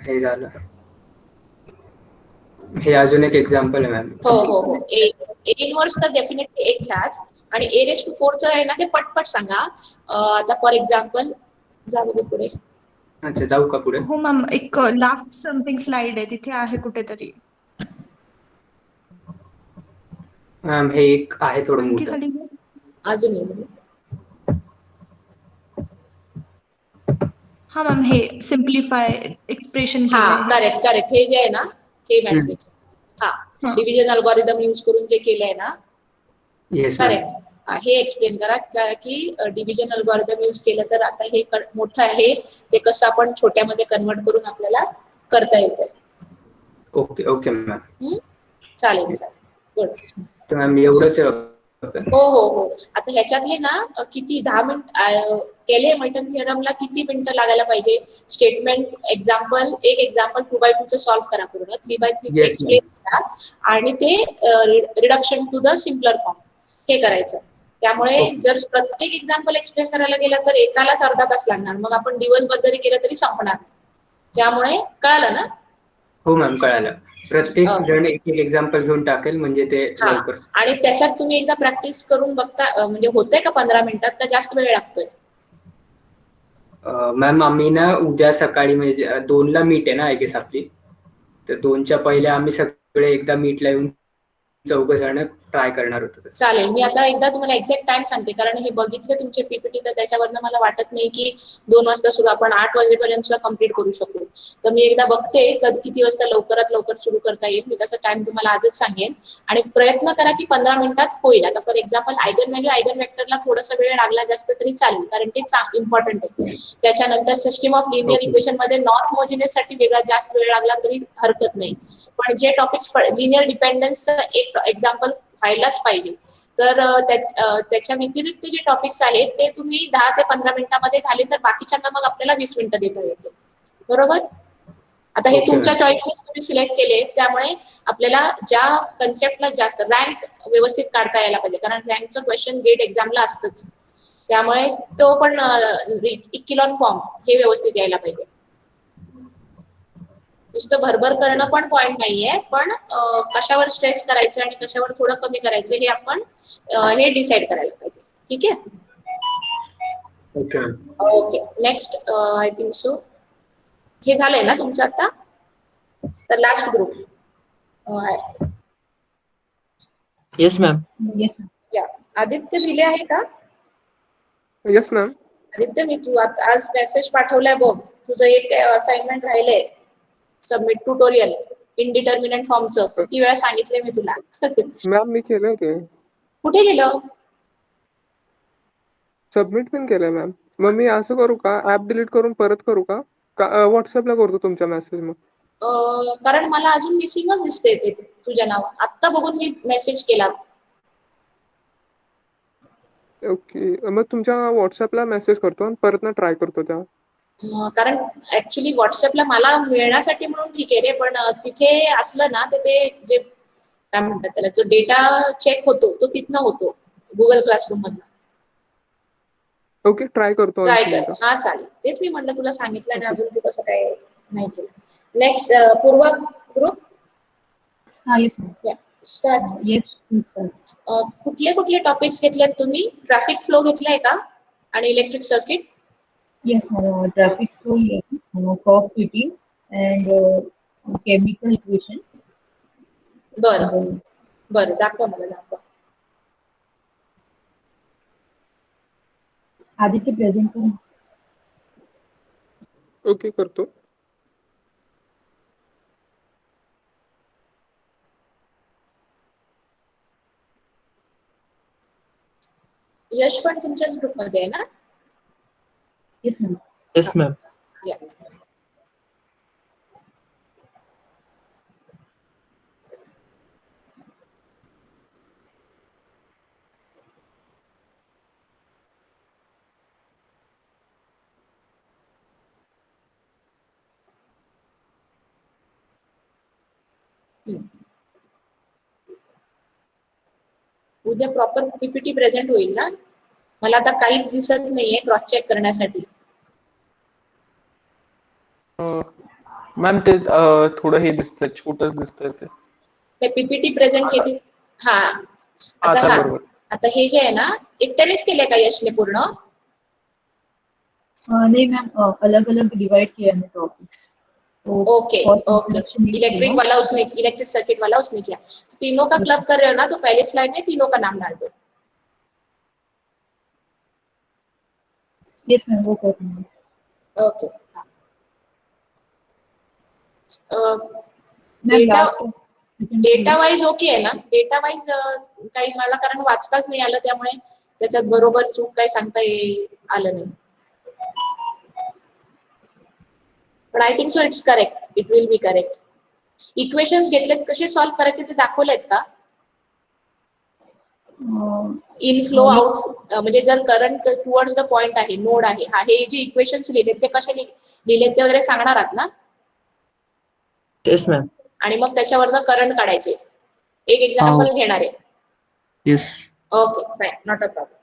हे झालं. हे अजून एक एक्झाम्पल आहे मॅम. हो हो हो. ए इनवर्स तर डेफिनेटली एक घ्याच आणि A⁴ चं आहे ना ते पटपट सांगा. आता फॉर एक्झाम्पल जा बघू पुढे. अच्छा जाऊ का पुढे? हो मॅम, एक लास्ट समथिंग स्लाइड आहे तिथे आहे कुठेतरी. मॅम हे एक आहे थोडं मोठं. खाली अजून हा मॅम हे सिम्प्लिफाय एक्सप्रेशन करेक्ट हे जे आहे ना हे मॅट्रिक्स हा डिव्हिजन अल्गोरिदम यूज करून जे केलंय ना करेक्ट हे एक्सप्लेन करा की डिव्हिजन अल्गोरिदम यूज केलं तर आता हे मोठं आहे ते कसं आपण छोट्यामध्ये कन्वर्ट करून आपल्याला करता येतं. Okay okay ma'am. चालेल गुड. तर मॅम एवढंच. हो हो हो. आता ह्याच्यातले ना किती 10 मिनिट कॅली हॅमिल्टन थिअरमला किती मिनिटं लागायला पाहिजे? स्टेटमेंट एक्झाम्पल 2x2 चं सॉल्व्ह करा पूर्ण, 3x3 चं एक्सप्लेन करा आणि ते reduction to the simpler form हे करायचं. त्यामुळे जर प्रत्येक एक्झाम्पल एक्सप्लेन करायला गेलं तर एकालाच अर्धा तास लागणार, मग आपण दिवसभर जरी केलं तरी संपणार. त्यामुळे कळालं ना? हो मॅम कळालं. प्रत्येक जण एक एक्झाम्पल घेऊन टाकेल म्हणजे ते लवकर. आणि त्याच्यात तुम्ही एकदा प्रॅक्टिस करून बघता म्हणजे होतंय का 15 मिनिटात का जास्त वेळ लागतोय? मॅम आम्ही ना उद्या सकाळी म्हणजे 2ला मीट आहे ना आय गेस आपली, तर 2च्या पहिले आम्ही सगळे एकदा मीटला येऊन 4 जण ट्राय करणार होतो. चालेल, मी आता एकदा तुम्हाला एक्झॅक्ट टाइम सांगते, कारण हे बघितलं तुमचे पीपीटी, तर त्याच्यावरनं मला वाटत नाही की 2 वाजता सुरू, आपण 8 वाजेपर्यंत कम्प्लीट करू शकू. तर मी एकदा बघते किती वाजता लवकरात लवकर सुरू करता येईल. मी तसा टाइम तुम्हाला आजच सांगेन आणि प्रयत्न करा की 15 मिनिटात होईल. आता for example eigen value, eigen वेक्टरला थोडासा वेळ लागला जास्त तरी चालेल, कारण ते इम्पॉर्टंट आहे. त्याच्यानंतर सिस्टम ऑफ लिनियर इक्वेशन मध्ये नॉन होमोजिनियस साठी वेगळा जास्त वेळ लागला तरी हरकत नाही. पण जे टॉपिक्स लिनियर डिपेंडन्सचं एक एक्झाम्पल व्हायलाच पाहिजे. तर त्याच्या व्यतिरिक्त जे टॉपिक्स आहेत ते तुम्ही 10 ते 15 मिनिटांमध्ये झाले तर बाकीच्यांना मग आपल्याला 20 मिनिटं देता येते. बरोबर? आता हे तुमच्या चॉईसनेच तुम्ही सिलेक्ट केले, त्यामुळे आपल्याला ज्या कन्सेप्टला जास्त रँक व्यवस्थित काढता यायला पाहिजे, कारण रँकचं क्वेश्चन गेट एक्झामला असतंच. त्यामुळे तो पण इक्विलॉन फॉर्म हे व्यवस्थित यायला पाहिजे. नुसतं भरभर करणं पण पॉइंट नाहीये, पण कशावर स्ट्रेस करायचं आणि कशावर थोडं कमी करायचं हे आपण हे डिसाइड करायला पाहिजे. ठीक आहे? Okay. Next I think so हे झालंय ना तुमचं आता? तर लास्ट ग्रुप. Yes ma'am. या आदित्य दिले आहे का? Yes ma'am. आदित्य, मी तू आज मेसेज पाठवलाय बघ, तुझं एक असाइनमेंट राहिलंय सबमिट ट्युटोरियल इनडिटर्मिनेंट फॉर्मचं. किती वेळा सांगितलंय मी तुला. मॅम मी केलंय ते. कुठे गेलं? सबमिट पण केलंय मॅम. मग मी असं करू का, ऍप डिलीट करून परत करू का, व्हॉट्सअपला करतो तुमच्या मेसेज मग? कारण मला अजून मिसिंगच दिसतंय ते तुझ्या नाव. आत्ता बघून मी मेसेज केला. ओके, मग तुमच्या व्हॉट्सअपला मेसेज करतो आणि परत ना ट्राय करतो त्या. कारण ऍक्च्युली व्हॉट्सअपला मला मिळण्यासाठी म्हणून ठीक आहे रे, पण तिथे असलं ना तर ते जे काय म्हणतात त्याला, जो डेटा चेक होतो तो तिथनं होतो गुगल क्लासरूम मधनं. ओके, ट्राय करतो. ट्राय कर. हा चालेल, तेच मी म्हटलं तुला सांगितलं आणि अजून तू कसं काय नाही केलं. नेक्स्ट पूर्वा ग्रुप. स्टार्ट. कुठले कुठले टॉपिक्स घेतलेत तुम्ही? ट्रॅफिक फ्लो घेतलाय का आणि electric circuit? Yes, traffic flow, curve fitting, and chemical equation. बरं बरं, दाखवा मला, दाखवा. आदित्य प्रेझेंट करू. ओके, करतो. यश पण तुमच्याच ग्रुपमध्ये आहे ना? Yes, ma'am. Yes ma'am. या. उद्या प्रॉपर पीपीटी प्रेझेंट होईल ना? मला आता काहीच दिसत नाहीये क्रॉस चेक करण्यासाठी. मॅम ते थोडं हे दिसतंय, छोटच दिसतंय ते. ते पीपीटी प्रेझेंट केली. हा आता बरोबर. आता हे जे आहे ना, एकट्यानेच केलंय का यशने पूर्ण? नहीं मैम, अलग अलग डिवाइड किया है टॉपिक्स. Okay okay. इलेक्ट्रिक वाला उसने, इलेक्ट्रिक सर्किट वाला उसने किया. तीनों का क्लब कर रहे हो ना, तो पहले स्लाइड में तीनों का नाम डाल दो. यस मैम, वो कर दूंगी. ओके. डेटा वाइज ओके आहे ना? डेटा वाइज काही मला कारण वाचताच नाही आलं, त्यामुळे त्याच्यात बरोबर चूक काही सांगता आलं नाही. पण आय think so it's correct. It will be correct. Equations घेतलेत, कसे सॉल्व्ह करायचे ते दाखवलेत का? इन फ्लो आउट, म्हणजे जर करंट टुवर्ड्स द पॉइंट आहे, नोड आहे, हा हे जे इक्वेशन्स लिहिलेत ते कसे लिहिलेत ते वगैरे सांगणार आहात ना? Yes ma'am. आणि मग त्याच्यावरनं करंट काढायचे. एक एक्झाम्पल घेणार आहे. Yes. Okay fine, not a problem.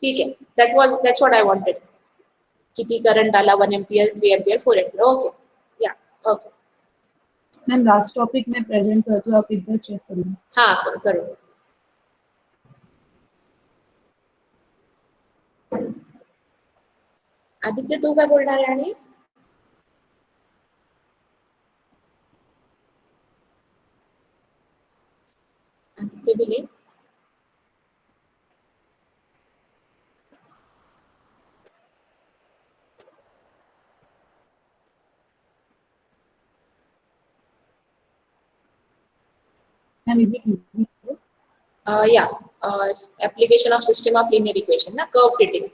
ठीक आहे. That's what I wanted. किती करंट आला, 1 एम्पियर, 3 एम्पियर, 4 एम्पियर. ओके या. ओके मैम, लास्ट टॉपिक मैं प्रेजेंट करती हूँ, आप एक बार चेक करो. हाँ करो. आदित्य तू काय बोलणार आहे? आणि आदित्य बिले. Ma'am, is it easy? Yeah, application of system of linear equation, na curve fitting.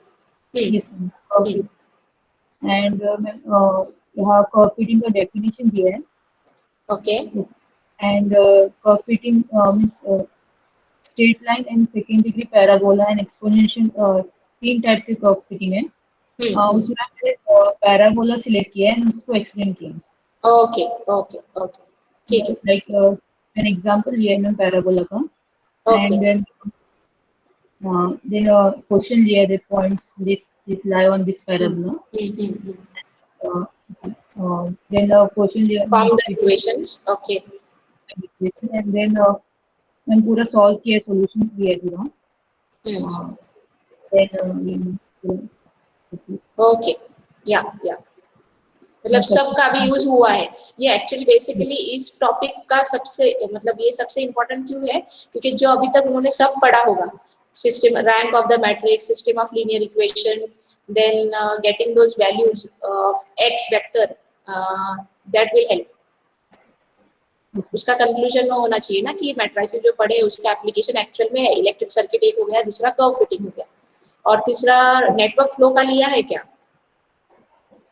Yes, ma'am. Okay. And ma'am, यहाँ curve fitting का definition दिया है. Okay. And curve fitting means straight line and second degree parabola and exponential तीन type के curve fitting है. उसमें मैंने parabola select किया है और उसको एक्सप्लेन किया. ओके ओके ओके ठीक है. लाइक एन एग्जांपल लिया है मैंने पैराबोला का. एंड देन क्वेश्चन लिया है the points this lie on this parabola. Then question लिया form the equations. Okay. And then मैंने पूरा सॉल्व किया, सॉल्यूशन किया है पूरा. ओके या मतलब सबका भी यूज हुआ है ये. एक्चुअली बेसिकली इस टॉपिक का सबसे मतलब ये सबसे इम्पोर्टेंट क्यों है क्योंकि जो अभी तक उन्होंने सब पढ़ा होगा, system rank of the matrix, system of linear equation, then getting those values of X vector, that will help. उसका कंक्लूजन में होना चाहिए ना कि मैट्रिसेस जो पढ़े उसका एप्लीकेशन एक्चुअल में है. इलेक्ट्रिक सर्किट एक हो गया, दूसरा कर्व फिटिंग हो गया, और तीसरा नेटवर्क फ्लो का लिया है क्या?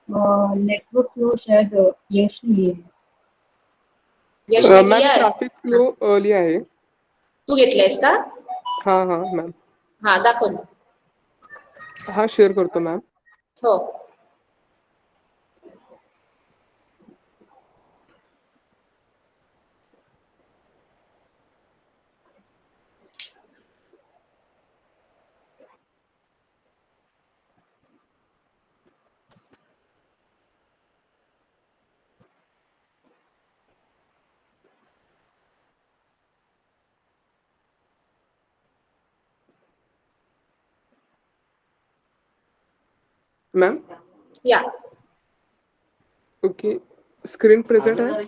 नेटवर्क फ्लो शायद यश ने लिया है. यश ने मैम लिया है. ट्रॅफिक फ्लो लिहा आहे. तू घेतलायस का? हाँ हाँ मॅम. हाँ दाखव ना. हाँ शेअर करतो मॅम. हो. मॅम या ओके. स्क्रीन प्रेझेंट आहे.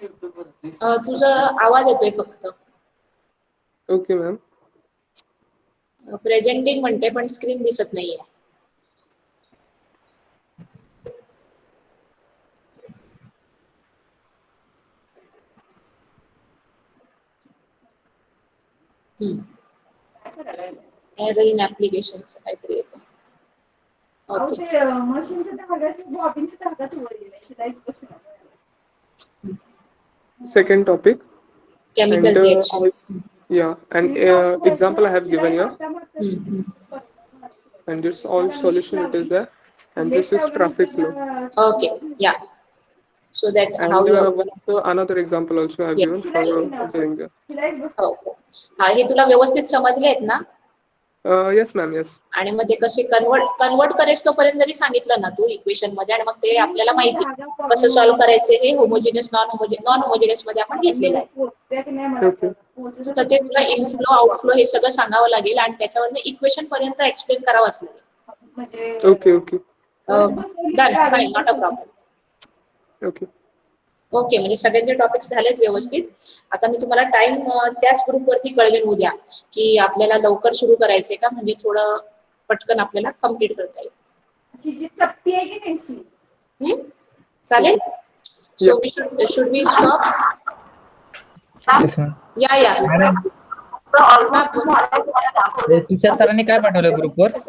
तुझा आवाज येतोय फक्त. Okay ma'am. प्रेझेंटिंग म्हणते पण स्क्रीन दिसत नाहीये. एरर इन ऍप्लिकेशन्स काहीतरी येतं. Okay. Second topic. Chemical and, reaction. Yeah, and example I have given here. And this all solution it is there, and this is traffic flow. Okay, yeah. So that And how you another example also I have given for doing that. हा हे तुला व्यवस्थित समजलेत ना? Yes ma'am, yes. आणि मग ते कसे convert करेस तोपर्यंत जरी सांगितलं ना तू इक्वेशन मध्ये, आणि मग ते आपल्याला माहिती कसं सॉल्व्ह करायचे हे होमोजिनियस नॉन होमोजिनियस मध्ये आपण घेतलेलं आहे. तर ते तुला इनफ्लो आउटफ्लो हे सगळं सांगावं लागेल आणि त्याच्यावर इक्वेशन पर्यंत एक्सप्लेन करावंच लागेल. Okay, okay. Done, fine, not a problem. Okay. Okay, म्हणजे सगळ्यांचे टॉपिक्स झालेत व्यवस्थित. आता मी तुम्हाला टाइम त्याच ग्रुप वरती कळवेन उद्या की आपल्याला लवकर सुरू करायचंय का, म्हणजे थोडं पटकन आपल्याला कम्प्लीट करता येईल. चालेल. So we should we stop. या तुषार सरांनी काय पाठवलं ग्रुपवर?